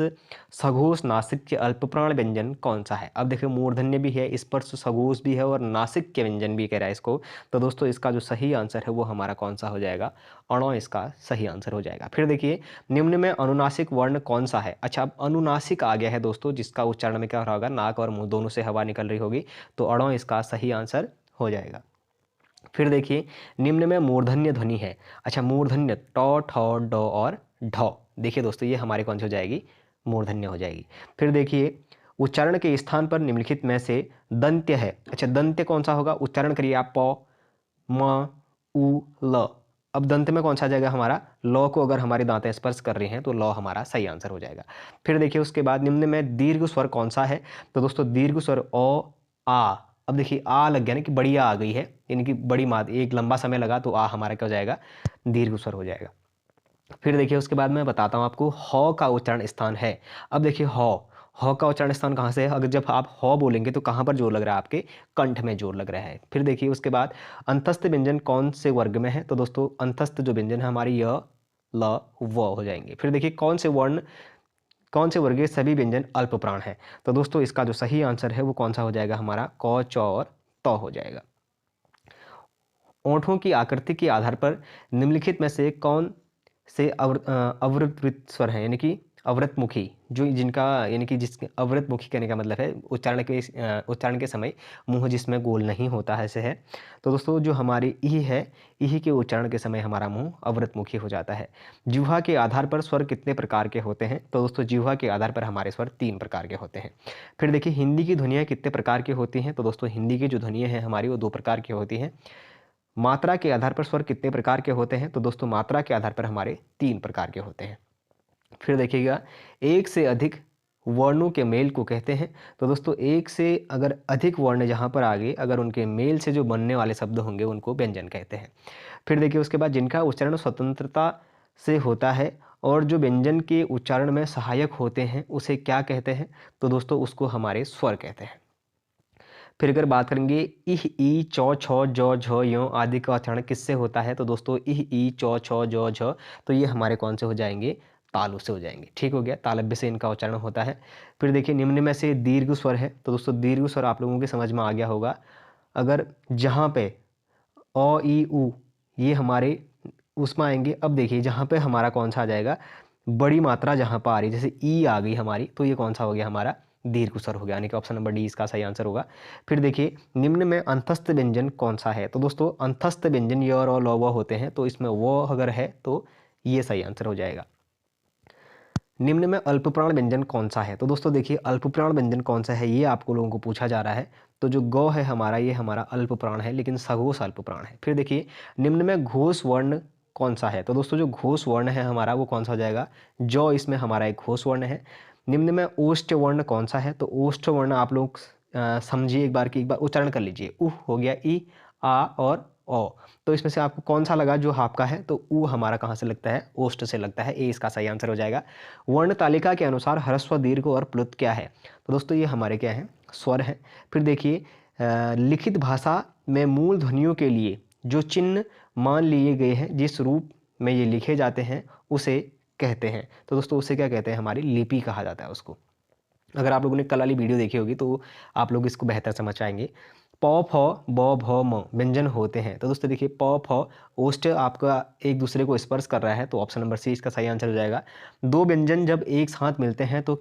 सघोष, नासिक के अल्पप्राण व्यंजन कौन सा है? अब देखिए, मूर्धन्य भी है, स्पर्श, सघोष भी है और नासिक के व्यंजन भी कह रहा है इसको। तो दोस्तों इसका जो सही आंसर है वो हमारा कौन सा हो जाएगा? अणो इसका सही आंसर हो जाएगा। फिर देखिए, निम्न में अनुनासिक वर्ण कौन सा है? अच्छा, अब अनुनासिक आ गया है दोस्तों, जिसका उच्चारण में क्या हो रहा होगा? नाक और मुंह दोनों से हवा निकल रही होगी, तो अणो इसका सही आंसर हो जाएगा। फिर देखिए, निम्न में मूर्धन्य ध्वनि है। अच्छा, मूर्धन्य टौ, ठौ, डौ और ढौ। देखिए दोस्तों, ये हमारे कौन सी हो जाएगी? मूर्धन्य हो जाएगी। फिर देखिए, उच्चारण के स्थान पर निम्नलिखित में से दंत्य है। अच्छा, दंत्य कौन सा होगा? उच्चारण करिए आप, प, म, उ, ल। अब दंत में कौन सा आ जाएगा हमारा? लौ को अगर हमारी दांतें स्पर्श कर रही हैं तो लौ हमारा सही आंसर हो जाएगा। फिर देखिए उसके बाद, निम्न में दीर्घ स्वर कौन सा है? तो दोस्तों दीर्घ स्वर ओ, आ। अब देखिए आ लग गया ना, कि बड़ी आ आ गई है, यानी कि बड़ी मात, एक लंबा समय लगा तो आ हमारा क्या हो जाएगा? दीर्घ स्वर हो जाएगा। फिर देखिए उसके बाद मैं बताता हूँ आपको, हौ का उच्चारण स्थान है। अब देखिए हौ का उच्चारण स्थान कहाँ से है? अगर जब आप हौ बोलेंगे तो कहाँ पर जोर लग रहा है? आपके कंठ में जोर लग रहा है। फिर देखिए उसके बाद, अंतस्थ व्यंजन कौन से वर्ग में है? तो दोस्तों अंतस्थ जो व्यंजन है हमारी य, ल, व हो जाएंगे। फिर देखिए, कौन से वर्ग के सभी व्यंजन अल्प प्राण है? तो दोस्तों इसका जो सही आंसर है वो कौन सा हो जाएगा? हमारा क, च और त हो जाएगा। ओंठों की आकृति के आधार पर निम्नलिखित में से कौन से अवृत स्वर हैं, यानी कि अवृतमुखी, जो जिनका, यानी कि जिसके अवृतमुखी कहने का मतलब है उच्चारण के समय मुंह जिसमें गोल नहीं होता है, ऐसे है। तो दोस्तों जो हमारी ई है, ई के उच्चारण के समय हमारा मुंह अवृतमुखी हो जाता है। जिह्वा के आधार पर स्वर कितने प्रकार के होते हैं? तो दोस्तों जिह्वा के आधार पर हमारे स्वर 3 प्रकार के होते हैं। फिर देखिए, हिंदी की ध्वनियाँ कितने प्रकार की होती हैं? तो दोस्तों हिंदी की जो ध्वनियाँ हैं हमारी वो 2 प्रकार की होती हैं। मात्रा के आधार पर स्वर कितने प्रकार के होते हैं? तो दोस्तों मात्रा के आधार पर हमारे 3 प्रकार के होते हैं। फिर देखिएगा, एक से अधिक वर्णों के मेल को कहते हैं। तो दोस्तों एक से अगर अधिक वर्ण जहाँ पर आगे अगर उनके मेल से जो बनने वाले शब्द होंगे उनको व्यंजन कहते हैं। फिर देखिए उसके बाद, जिनका उच्चारण स्वतंत्रता से होता है और जो व्यंजन के उच्चारण में सहायक होते हैं उसे क्या कहते हैं? तो दोस्तों उसको हमारे स्वर कहते हैं। फिर अगर बात करेंगे, इह, ई, चौ, छौ, जौ, झ, यों आदि का उच्चारण किससे होता है? तो दोस्तों इह, ई, चौ, छौ, जौ, झ, तो ये हमारे कौन से हो जाएंगे? तालु से हो जाएंगे। ठीक हो गया, तालव्य से इनका उच्चारण होता है। फिर देखिए, निम्न में से दीर्घ स्वर है। तो दोस्तों दीर्घ स्वर आप लोगों के समझ में आ गया होगा। अगर जहाँ पे अ, ई, उ ये हमारे उसमें आएंगे। अब देखिए जहाँ पे हमारा कौन सा आ जाएगा? बड़ी मात्रा जहाँ पर आ रही है, जैसे ई आ गई हमारी, तो ये कौन सा हो गया हमारा? दीर्घ स्वर हो गया, यानी कि ऑप्शन नंबर डी इसका सही आंसर होगा। फिर देखिए निम्न में अंतस्थ व्यंजन कौन सा है? तो दोस्तों अंतस्थ व्यंजन य और ल व होते हैं, तो इसमें वो अगर है तो ये सही आंसर हो जाएगा। निम्न में अल्पप्राण व्यंजन कौन सा है? तो दोस्तों देखिए अल्पप्राण व्यंजन कौन सा है ये आपको लोगों को पूछा जा रहा है। तो जो गौ है हमारा, ये हमारा अल्पप्राण है, लेकिन सघोष अल्पप्राण है। फिर देखिए निम्न में घोष वर्ण कौन सा है? तो दोस्तों जो घोष वर्ण है हमारा वो कौन सा हो जाएगा? जौ इसमें हमारा एक घोष वर्ण है। निम्न में ओष्ठ वर्ण कौन सा है? तो ओष्ठ वर्ण आप लोग समझिए एक बार की, एक बार उच्चारण कर लीजिए। उह हो गया, ई, आ और ओ। तो इसमें से आपको कौन सा लगा जो आपका है? तो ऊ हमारा कहाँ से लगता है? ओष्ठ से लगता है। ए इसका सही आंसर हो जाएगा। वर्ण तालिका के अनुसार ह्रस्व, दीर्घ और प्लुत क्या है? तो दोस्तों ये हमारे क्या है? स्वर है। फिर देखिए लिखित भाषा में मूल ध्वनियों के लिए जो चिन्ह मान लिए गए हैं, जिस रूप में ये लिखे जाते हैं उसे कहते हैं। तो दोस्तों उसे क्या कहते हैं? हमारी लिपि कहा जाता है उसको। अगर आप लोगों ने कल वाली वीडियो देखी होगी तो आप लोग इसको बेहतर समझ पाएंगे। प फ ब भ म व्यंजन होते हैं। तो दोस्तों देखिए प फ ओष्ठ आपका एक दूसरे को स्पर्श कर रहा है, तो ऑप्शन नंबर सी इसका सही आंसर हो जाएगा। दो व्यंजन जब एक साथ मिलते हैं तो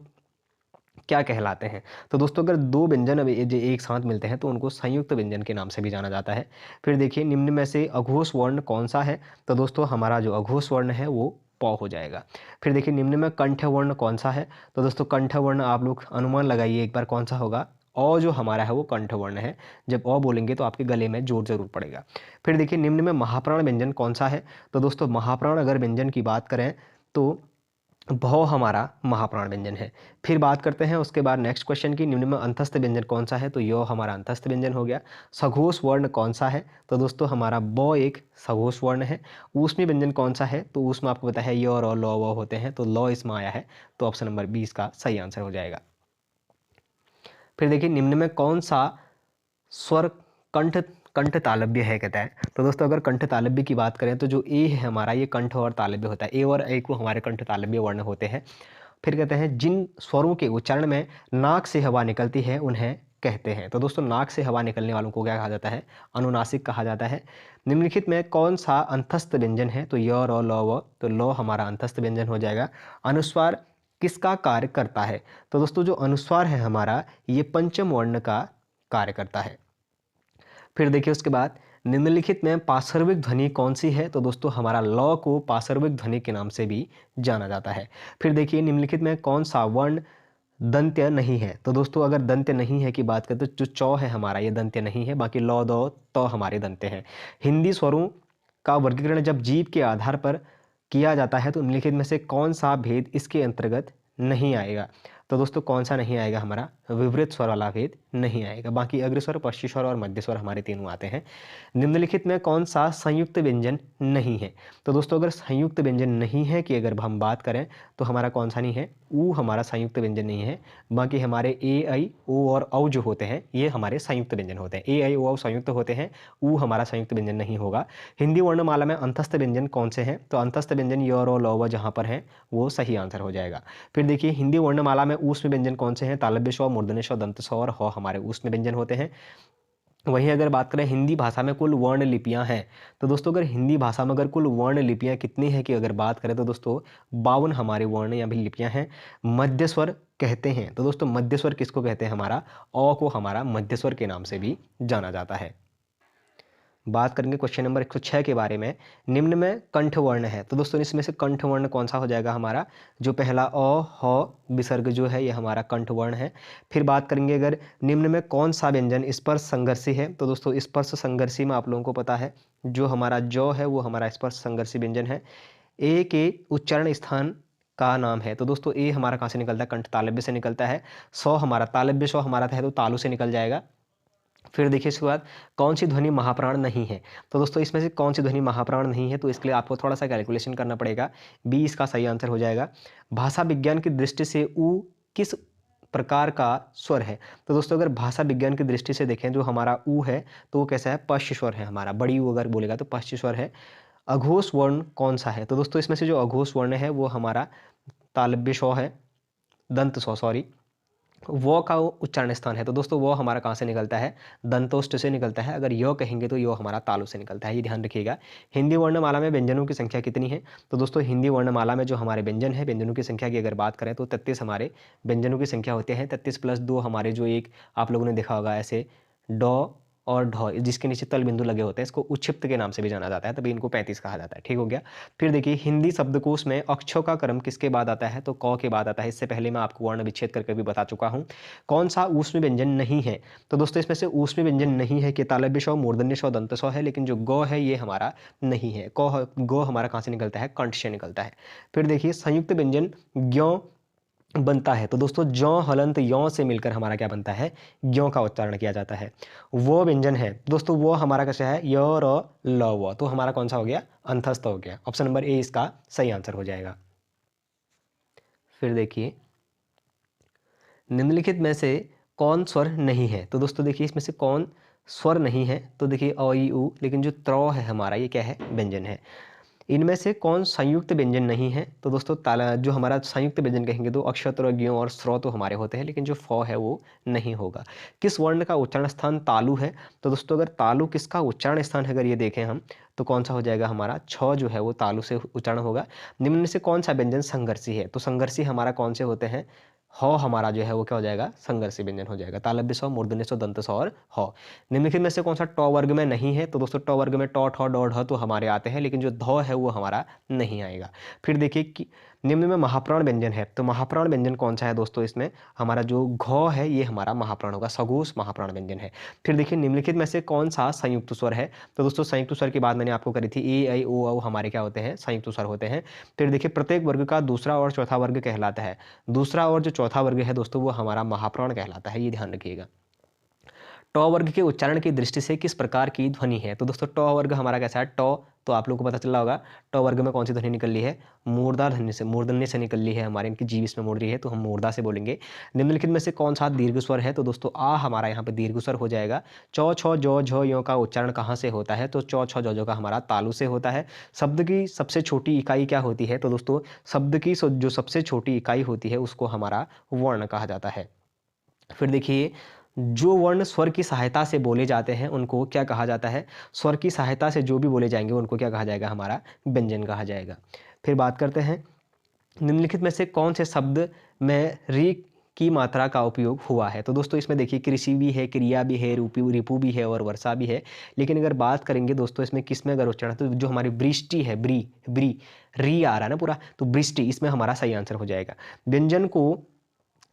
क्या कहलाते हैं? तो दोस्तों अगर दो व्यंजन अब एक साथ मिलते हैं तो उनको संयुक्त व्यंजन के नाम से भी जाना जाता है। फिर देखिए निम्न में से अघोष वर्ण कौन सा है? तो दोस्तों हमारा जो अघोष वर्ण है वो प हो जाएगा। फिर देखिए निम्न में कंठ वर्ण कौन सा है? तो दोस्तों कंठ वर्ण आप लोग अनुमान लगाइए एक बार कौन सा होगा? अ जो हमारा है वो कंठ वर्ण है। जब अ बोलेंगे तो आपके गले में जोर जरूर पड़ेगा। फिर देखिए निम्न में महाप्राण व्यंजन कौन सा है? तो दोस्तों महाप्राण अगर व्यंजन की बात करें तो भौ हमारा महाप्राण व्यंजन है। फिर बात करते हैं उसके बाद नेक्स्ट क्वेश्चन की, निम्न में अंतस्थ व्यंजन कौन सा है? तो यो हमारा अंतस्थ व्यंजन हो गया। सघोष वर्ण कौन सा है? तो दोस्तों हमारा ब एक सघोष वर्ण है। ऊष्मी व्यंजन कौन सा है? तो ऊष्म आपको पता है य और ल व होते हैं, तो ल इसमें आया है, तो ऑप्शन नंबर 20 का सही आंसर हो जाएगा। फिर देखिए निम्न में कौन सा स्वर कंठ कंठ तालव्य है कहता है? तो दोस्तों अगर कंठ तालव्य की बात करें तो जो ए है हमारा ये कंठ और तालव्य होता है। ए और ए को हमारे कंठ तालव्य वर्ण होते हैं। फिर कहते हैं जिन स्वरों के उच्चारण में नाक से हवा निकलती है उन्हें कहते हैं। तो दोस्तों नाक से हवा निकलने वालों को क्या कहा जाता है? अनुनासिक कहा जाता है। निम्नलिखित में कौन सा अंतस्थ व्यंजन है? तो य र ल व, तो ल हमारा अंतस्थ व्यंजन हो जाएगा। अनुस्वार किसका कार्य करता है? तो दोस्तों जो अनुस्वार है हमारा ये पंचम वर्ण का कार्य करता है। फिर देखिए उसके बाद निम्नलिखित में पार्श्विक ध्वनि कौन सी है? तो दोस्तों हमारा ल को पार्श्विक ध्वनि के नाम से भी जाना जाता है। फिर देखिए निम्नलिखित में कौन सा वर्ण दंत्य नहीं है? तो दोस्तों अगर दंत्य नहीं है की बात करें तो जो चौ है हमारा ये दंत्य नहीं है, बाकी ल द त हमारे दंत्य हैं। हिंदी स्वरों का वर्गीकरण जब जीव के आधार पर किया जाता है तो निम्नलिखित में से कौन सा भेद इसके अंतर्गत नहीं आएगा? तो दोस्तों कौन सा नहीं आएगा? हमारा विवृत स्वर वाला भेद नहीं आएगा। बाकी अग्रस्वर, पश्चस्वर और मध्य स्वर हमारे तीनों आते हैं। निम्नलिखित में कौन सा संयुक्त व्यंजन नहीं है? तो दोस्तों अगर संयुक्त व्यंजन नहीं है कि अगर हम बात करें तो हमारा कौन सा नहीं है? ऊ हमारा संयुक्त व्यंजन नहीं है। बाकी हमारे ए आई ओ और औ जो होते हैं ये हमारे संयुक्त व्यंजन होते हैं। ए आई ओ औ संयुक्त होते हैं, ऊ हमारा संयुक्त व्यंजन नहीं होगा। हिंदी वर्णमाला में अंतस्थ व्यंजन कौन से हैं? तो अंतस्थ व्यंजन य र ल व जहाँ पर है वो सही आंसर हो जाएगा। फिर देखिए हिंदी वर्णमाला में ऊष्म व्यंजन कौन से हैं? तालव्य स्व, मूर्धन्य स्व, दंत स्व और ह हमारे ऊष्म व्यंजन होते हैं। वहीं अगर बात करें हिंदी भाषा में कुल वर्ण लिपियां हैं, तो दोस्तों अगर हिंदी भाषा में अगर कुल वर्ण लिपियां कितनी हैं कि अगर बात करें तो दोस्तों 52 हमारे वर्ण या भी लिपियां हैं। मध्य स्वर कहते हैं, तो दोस्तों मध्य स्वर किसको कहते हैं? हमारा अ को हमारा मध्य स्वर के नाम से भी जाना जाता है। बात करेंगे क्वेश्चन नंबर 106 के बारे में। निम्न में कंठ वर्ण है, तो दोस्तों इसमें से कंठ वर्ण कौन सा हो जाएगा? हमारा जो पहला अ ह विसर्ग जो है ये हमारा कंठ वर्ण है। फिर बात करेंगे अगर निम्न में कौन सा व्यंजन स्पर्श संघर्षी है, तो दोस्तों स्पर्श संघर्षी में आप लोगों को पता है जो हमारा जौ है वो हमारा स्पर्श संघर्षी व्यंजन है। ए के उच्चारण स्थान का नाम है, तो दोस्तों ए हमारा कहाँ से निकलता है? कंठ तालव्य से निकलता है। सौ हमारा तालव्य सौ हमारा है तो तालु से निकल जाएगा। फिर देखिए इसके बाद कौन सी ध्वनि महाप्राण नहीं है? तो दोस्तों इसमें से कौन सी ध्वनि महाप्राण नहीं है? तो इसके लिए आपको थोड़ा सा कैलकुलेशन करना पड़ेगा। बी इसका सही आंसर हो जाएगा। भाषा विज्ञान की दृष्टि से ऊ किस प्रकार का स्वर है? तो दोस्तों अगर भाषा विज्ञान की दृष्टि से देखें जो हमारा ऊ है तो वो कैसा है? पश्च स्वर है हमारा। बड़ी ऊ अगर बोलेगा तो पश्च स्वर है। अघोष वर्ण कौन सा है? तो दोस्तों इसमें से जो अघोष वर्ण है वो हमारा तालव्य श है, दंत स सॉरी। वो का उच्चारण स्थान है, तो दोस्तों वो हमारा कहाँ से निकलता है, दंतोष्ठ से निकलता है। अगर यो कहेंगे तो यो हमारा तालु से निकलता है, ये ध्यान रखिएगा। हिंदी वर्णमाला में व्यंजनों की संख्या कितनी है, तो दोस्तों हिंदी वर्णमाला में जो हमारे व्यंजन है, व्यंजनों की संख्या की अगर बात करें तो 33 हमारे व्यंजनों की संख्या होते हैं। 33 प्लस 2 हमारे जो एक आप लोगों ने देखा होगा ऐसे डॉ और ढ जिसके नीचे तल बिंदु लगे होते हैं, इसको उच्छिप्त के नाम से भी जाना जाता है, तभी इनको 35 कहा जाता है। ठीक हो गया। फिर देखिए हिंदी शब्दकोश में अक्षों का क्रम किसके बाद आता है, तो क के बाद आता है। इससे पहले मैं आपको वर्ण विच्छेद करके भी बता चुका हूँ। कौन सा ऊष्म व्यंजन नहीं है, तो दोस्तों इसमें से ऊष्म व्यंजन नहीं है कि तालव्य स्व, मूर्धन्य स्व, दंत स्व है, लेकिन जो गौ है ये हमारा नहीं है। गौ हमारा कहाँ से निकलता है, कंठ से निकलता है। फिर देखिए संयुक्त व्यंजन ज्ञ बनता है, तो दोस्तों जौ हलंत यौ से मिलकर हमारा क्या बनता है, ज्ञों का उच्चारण किया जाता है। वो व्यंजन है दोस्तों, वो हमारा कैसा है, य र ल व, तो हमारा कौन सा हो गया, अंतस्थ हो गया। ऑप्शन नंबर ए इसका सही आंसर हो जाएगा। फिर देखिए निम्नलिखित में से कौन स्वर नहीं है, तो दोस्तों देखिए इसमें से कौन स्वर नहीं है, तो देखिए अ ई उ, लेकिन जो त्र है हमारा ये क्या है, व्यंजन है। इनमें से कौन संयुक्त व्यंजन नहीं है, तो दोस्तों ताला जो हमारा संयुक्त व्यंजन कहेंगे तो अक्षर ज्ञ और स्र तो हमारे होते हैं, लेकिन जो फ है वो नहीं होगा। किस वर्ण का उच्चारण स्थान तालु है, तो दोस्तों अगर तालु किसका उच्चारण स्थान है अगर ये देखें हम, तो कौन सा हो जाएगा हमारा, छ जो है वो तालु से उच्चारण होगा। निम्न में से कौन सा व्यंजन संघर्षी है, तो संघर्षी हमारा कौन से होते हैं, ह हमारा जो है वो क्या हो जाएगा, संघर्षी व्यंजन हो जाएगा। तालव्य स्व, मूर्धन्य स्व, दंत स्व और ह। निम्नलिखित में से कौन सा ट वर्ग में नहीं है, तो दोस्तों ट वर्ग में ट ठ ड ढ तो हमारे आते हैं, लेकिन जो ध है वो हमारा नहीं आएगा। फिर देखिए कि निम्न में महाप्राण व्यंजन है, तो महाप्राण व्यंजन कौन सा है दोस्तों, इसमें हमारा जो घ है ये हमारा महाप्राण होगा, सघोष महाप्राण व्यंजन है। फिर देखिए निम्नलिखित में से कौन सा संयुक्त स्वर है, तो दोस्तों संयुक्त स्वर की बात मैंने आपको करी थी, ए ऐ ओ औ हमारे क्या होते हैं, संयुक्त स्वर होते हैं। फिर देखिए प्रत्येक वर्ग का दूसरा और चौथा वर्ग कहलाता है, दूसरा और जो चौथा वर्ग है दोस्तों वो हमारा महाप्राण कहलाता है, ये ध्यान रखिएगा। ट वर्ग के उच्चारण की दृष्टि से किस प्रकार की ध्वनि है, तो दोस्तों ट वर्ग हमारा कैसा है, ट तो आप लोगों को पता चला होगा ट वर्ग में कौन सी ध्वनि निकल रही है, मूर्धार ध्वनि से, मूर्धन्य से निकल रही है हमारे, इनकी जीभ इसमें मुड़ रही है तो हम मूर्धा से बोलेंगे। निम्नलिखित में से कौन सा दीर्घ स्वर है, तो दोस्तों आ हमारा यहाँ पे दीर्घ स्वर हो जाएगा। चौ छ जौ झ यों का उच्चारण कहाँ से होता है, तो चौ छ जौ झ का हमारा तालु से होता है। शब्द की सबसे छोटी इकाई क्या होती है, तो दोस्तों शब्द की जो सबसे छोटी इकाई होती है उसको हमारा वर्ण कहा जाता है। फिर देखिए जो वर्ण स्वर की सहायता से बोले जाते हैं उनको क्या कहा जाता है, स्वर की सहायता से जो भी बोले जाएंगे उनको क्या कहा जाएगा, हमारा व्यंजन कहा जाएगा। फिर बात करते हैं निम्नलिखित में से कौन से शब्द में री की मात्रा का उपयोग हुआ है, तो दोस्तों इसमें देखिए कृषि भी है, क्रिया भी है, रूपी रिपु भी है और वर्षा भी है। लेकिन अगर बात करेंगे दोस्तों इसमें किस में अगर उच्चारण, तो जो हमारी वृष्टि है, ब्री ब्री री आ रहा है ना पूरा, तो वृष्टि इसमें हमारा सही आंसर हो जाएगा। व्यंजन को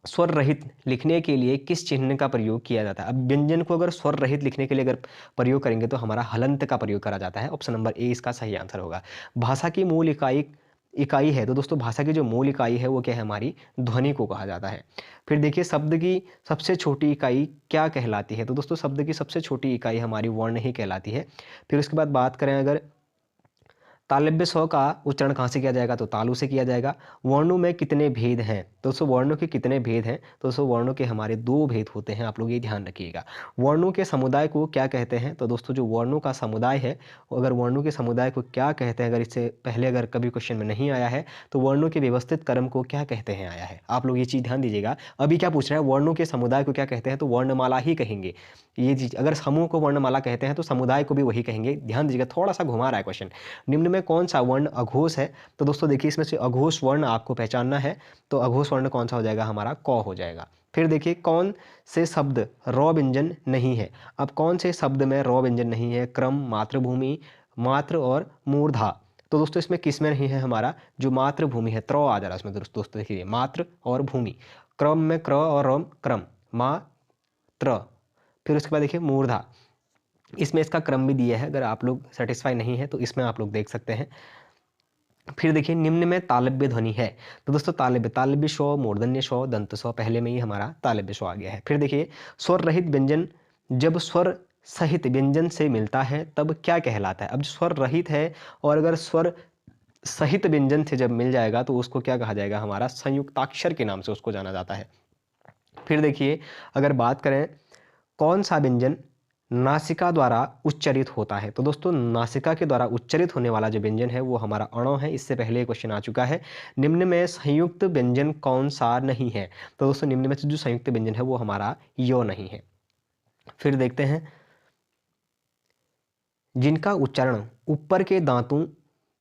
स्वर रहित लिखने के लिए किस चिन्ह का प्रयोग किया जाता है, अब व्यंजन को अगर स्वर रहित लिखने के लिए अगर प्रयोग करेंगे तो हमारा हलंत का प्रयोग करा जाता है। ऑप्शन नंबर ए इसका सही आंसर होगा। भाषा की मूल इकाई है, तो दोस्तों भाषा की जो मूल इकाई है वो क्या है, हमारी ध्वनि को कहा जाता है। फिर देखिए शब्द की सबसे छोटी इकाई क्या कहलाती है, तो दोस्तों शब्द की सबसे छोटी इकाई हमारी वर्ण ही कहलाती है। फिर उसके बाद बात करें अगर तालव्य स्व का उच्चारण कहाँ से किया जाएगा, तो तालु से किया जाएगा। वर्णों में कितने भेद हैं, दोस्तों वर्णों के कितने भेद हैं, तो दोस्तों वर्णों के हमारे 2 भेद होते हैं, आप लोग ये ध्यान रखिएगा। वर्णों के समुदाय को क्या कहते हैं, तो दोस्तों जो वर्णों का समुदाय है, अगर वर्णों के समुदाय को क्या कहते हैं, अगर इससे पहले अगर कभी क्वेश्चन में नहीं आया है तो वर्णों के व्यवस्थित क्रम को क्या कहते हैं आया है, आप लोग ये चीज़ ध्यान दीजिएगा। अभी क्या पूछ रहा है, वर्णों के समुदाय को क्या कहते हैं, तो वर्णमाला ही कहेंगे। ये चीज़ अगर समूह को वर्णमाला कहते हैं तो समुदाय को भी वही कहेंगे, ध्यान दीजिएगा, थोड़ा सा घुमा रहा है क्वेश्चन। निम्न में कौन सा वर्ण अघोष है, तो दोस्तों देखिए इसमें से अघोष वर्ण आपको पहचानना है, तो अघोष वर्ण कौन सा हो जाएगा, हमारा क हो जाएगा। फिर देखिए कौन से शब्द र व्यंजन नहीं है, अब कौन से शब्द में र व्यंजन नहीं है, क्रम, मातृभूमि, मात्र और मूर्धा, तो दोस्तों इसमें किस में नहीं है, हमारा जो मातृभूमि है, त्र आ जा रहा है इसमें दोस्तों, देखिए मात्र और भूमि, क्रम में क्र और रम, क्रम, मात्र। फिर उसके बाद देखिए मूर्धा, इसमें इसका क्रम भी दिया है, अगर आप लोग सेटिस्फाई नहीं है तो इसमें आप लोग देख सकते हैं। फिर देखिए निम्न में तालव्य ध्वनि है, तो दोस्तों तालव्य स्व, मूर्धन्य स्व, दंत स्व, पहले में ही हमारा तालव्य स्व आ गया है। फिर देखिए स्वर रहित व्यंजन जब स्वर सहित व्यंजन से मिलता है तब क्या कहलाता है, अब स्वर रहित है और अगर स्वर सहित व्यंजन से जब मिल जाएगा तो उसको क्या कहा जाएगा, हमारा संयुक्ताक्षर के नाम से उसको जाना जाता है। फिर देखिए अगर बात करें कौन सा व्यंजन नासिका द्वारा उच्चरित होता है। तो दोस्तों नासिका के द्वारा उच्चरित होने वाला जो व्यंजन है वो हमारा अणो है। इससे पहले क्वेश्चन आ चुका है। निम्न में संयुक्त व्यंजन कौन सा नहीं है? तो दोस्तों निम्न में से जो संयुक्त व्यंजन है वो हमारा यो नहीं है। फिर देखते हैं, जिनका उच्चारण ऊपर के दांतों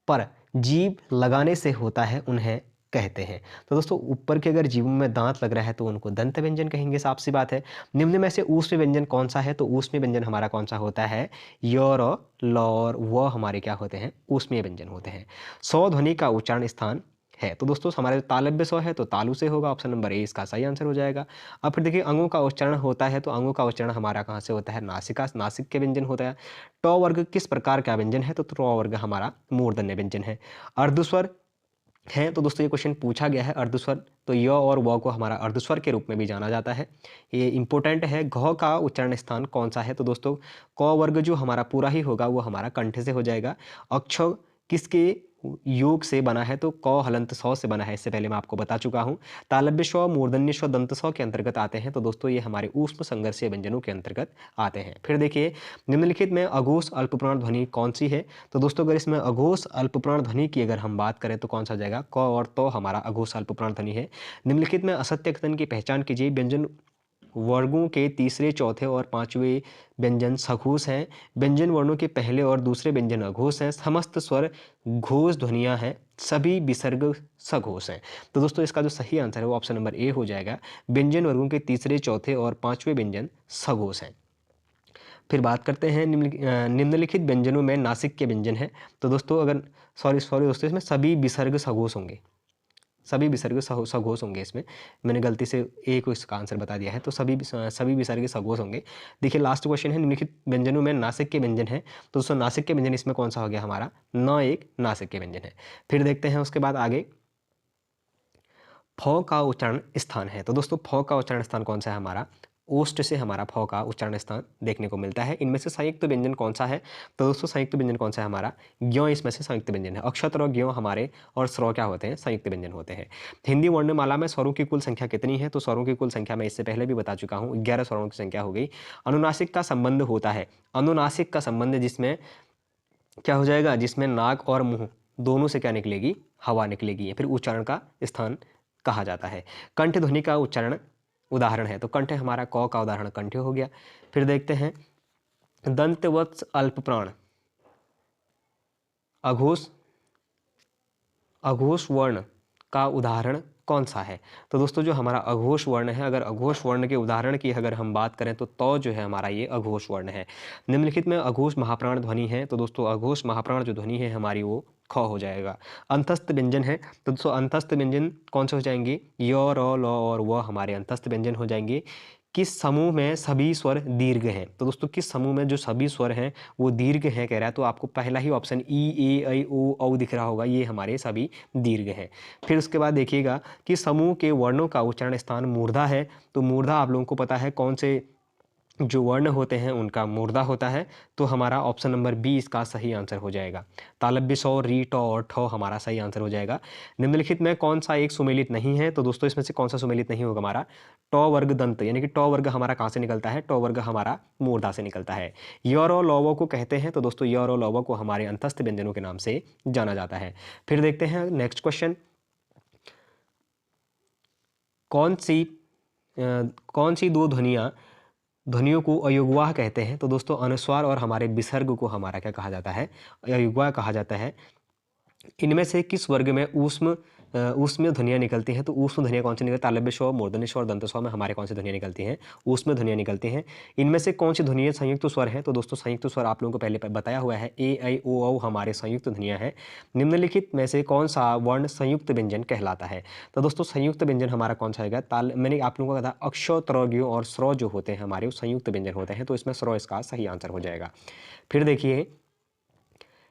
पर जीभ लगाने से होता है उन्हें कहते हैं। तो दोस्तों ऊपर के अगर जीभों में दांत लग रहा है तो उनको दंत व्यंजन कहेंगे, साफ सी बात है। निम्न में से ऊष्म व्यंजन कौन सा है? तो ऊष्म व्यंजन हमारा कौन सा होता है? योर और लौ और वो हमारे क्या होते हैं? ऊष्मीय व्यंजन होते हैं। सौ ध्वनि का उच्चारण स्थान है। तो दोस्तों हमारे जो तालव्य सौ है तो तालु से होगा, ऑप्शन नंबर ए इसका सही आंसर हो जाएगा। अब फिर देखिए अंगों का उच्चारण होता है, तो अंगों का उच्चारण हमारा कहाँ से होता है? नासिका, नासिक के व्यंजन होता है। टॉ वर्ग किस प्रकार का व्यंजन है? तो टॉ वर्ग हमारा मूर्धन्य व्यंजन है। अर्धस्वर है, तो दोस्तों ये क्वेश्चन पूछा गया है अर्धस्वर, तो य और व को हमारा अर्धस्वर के रूप में भी जाना जाता है। ये इंपॉर्टेंट है। घ का उच्चारण स्थान कौन सा है? तो दोस्तों क वर्ग जो हमारा पूरा ही होगा वो हमारा कंठ से हो जाएगा। अक्ष किसके योग से बना है? तो क हलंत सौ से बना है, इससे पहले मैं आपको बता चुका हूँ। तालव्य स्व, मूर्धन्य स्व, दंत स्व के अंतर्गत आते हैं। तो दोस्तों ये हमारे ऊष्म संघर्षीय व्यंजनों के अंतर्गत आते हैं। फिर देखिए निम्नलिखित में अघोष अल्पप्राण ध्वनि कौन सी है? तो दोस्तों अगर इसमें अघोष अल्पप्राण ध्वनि की अगर हम बात करें तो कौन सा जाएगा? क और तो हमारा अघोष अल्पप्राण ध्वनि है। निम्नलिखित में असत्य कथन की पहचान कीजिए। व्यंजन वर्गों के तीसरे, चौथे और पांचवें व्यंजन सघोष हैं। व्यंजन वर्णों के पहले और दूसरे व्यंजन अघोष हैं। समस्त स्वर घोष ध्वनियां हैं। सभी विसर्ग सघोष हैं। तो दोस्तों इसका जो सही आंसर है वो ऑप्शन नंबर ए हो जाएगा। व्यंजन वर्गों के तीसरे, चौथे और पांचवें व्यंजन सघोष हैं। फिर बात करते हैं निम्नलिखित व्यंजनों में नासिक के व्यंजन हैं। तो दोस्तों अगर सॉरी दोस्तों इसमें सभी विसर्ग सघोष होंगे, सभी विसर्ग सघोष होंगे। इसमें मैंने गलती से ए को इसका आंसर बता दिया है, तो सभी विसर्ग सघोष होंगे। देखिए लास्ट क्वेश्चन है, निम्नलिखित व्यंजनों में नासिक के व्यंजन है। तो दोस्तों नासिक के व्यंजन इसमें कौन सा हो गया? हमारा न एक नासिक के व्यंजन है। फिर देखते हैं उसके बाद आगे, फ का उच्चारण स्थान है। तो दोस्तों फ का उच्चारण स्थान कौन सा है? हमारा ओष्ठ से हमारा फ का उच्चारण स्थान देखने को मिलता है। इनमें से संयुक्त व्यंजन कौन सा है? तो दोस्तों संयुक्त व्यंजन कौन सा है? हमारा ज्ञ इसमें से संयुक्त व्यंजन है। अक्षर और ज्ञ हमारे और स्वर क्या होते हैं? संयुक्त व्यंजन होते हैं। हिंदी वर्णमाला में स्वरों की कुल संख्या कितनी है? तो स्वरों की कुल संख्या मैं इससे पहले भी बता चुका हूँ, 11 स्वरों की संख्या हो गई। अनुनासिक का संबंध होता है। अनुनासिक का संबंध जिसमें क्या हो जाएगा? जिसमें नाक और मुंह दोनों से क्या निकलेगी? हवा निकलेगी। फिर उच्चारण का स्थान कहा जाता है। कंठ ध्वनि का उच्चारण उदाहरण है। तो कंठ हमारा क का उदाहरण कंठ हो गया। फिर देखते हैं दंतवत्स अल्पप्राण अघोष अघोष वर्ण का उदाहरण कौन सा है? तो दोस्तों जो हमारा अघोष वर्ण है, अगर अघोष वर्ण के उदाहरण की अगर हम बात करें तो जो है हमारा ये अघोष वर्ण है। निम्नलिखित में अघोष महाप्राण ध्वनि है। तो दोस्तों अघोष महाप्राण जो ध्वनि है हमारी वो ख हो जाएगा। अंतस्थ व्यंजन है। तो दोस्तों अंतस्थ व्यंजन कौन से हो जाएंगे? य, र, ल और व हमारे अंतस्थ व्यंजन हो जाएंगे। किस समूह में सभी स्वर दीर्घ हैं? तो दोस्तों किस समूह में जो सभी स्वर हैं वो दीर्घ हैं कह रहा है, तो आपको पहला ही ऑप्शन ई, ए, ऐ, ओ, औ दिख रहा होगा, ये हमारे सभी दीर्घ हैं। फिर उसके बाद देखिएगा कि समूह के वर्णों का उच्चारण स्थान मूर्धा है। तो मूर्धा आप लोगों को पता है कौन से जो वर्ण होते हैं उनका मूर्धा होता है। तो हमारा ऑप्शन नंबर बी इसका सही आंसर हो जाएगा। तालव्य सौ, री, ट और ठ हमारा सही आंसर हो जाएगा। निम्नलिखित में कौन सा एक सुमेलित नहीं है? तो दोस्तों इसमें से कौन सा सुमेलित नहीं होगा? हमारा ट वर्ग दंत, यानी कि ट वर्ग हमारा कहाँ से निकलता है? ट वर्ग हमारा मूर्धा से निकलता है। य और लव को कहते हैं। तो दोस्तों य और लव को हमारे अंतस्थ व्यंजनों के नाम से जाना जाता है। फिर देखते हैं नेक्स्ट क्वेश्चन, कौन सी दो ध्वनियों को अयुग्वाह कहते हैं? तो दोस्तों अनुस्वार और हमारे विसर्ग को हमारा क्या कहा जाता है? अयुग्वाह कहा जाता है। इनमें से किस वर्ग में ऊष्म ध्वनियाँ निकलती हैं? तो ऊष्म ध्वनियाँ कौन सी निकलती है? तालव्य स्व, मूर्धन्य स्व और दंत स्व में हमारे कौन सी ध्वनियाँ निकलती हैं? ऊष्म ध्वनियाँ निकलती हैं। इनमें से कौन सी ध्वनियाँ संयुक्त स्वर हैं? तो दोस्तों संयुक्त स्वर आप लोगों को पहले बताया हुआ है, ए, ऐ, ओ, औ हमारे संयुक्त ध्वनियाँ हैं। निम्नलिखित में से कौन सा वर्ण संयुक्त व्यंजन कहलाता है? तो दोस्तों संयुक्त व्यंजन हमारा कौन सा आएगा? मैंने आप लोगों को कहा था अक्ष, त्र और स्र जो होते हैं हमारे वो संयुक्त व्यंजन होते हैं। तो इसमें स्र इसका सही आंसर हो जाएगा। फिर देखिए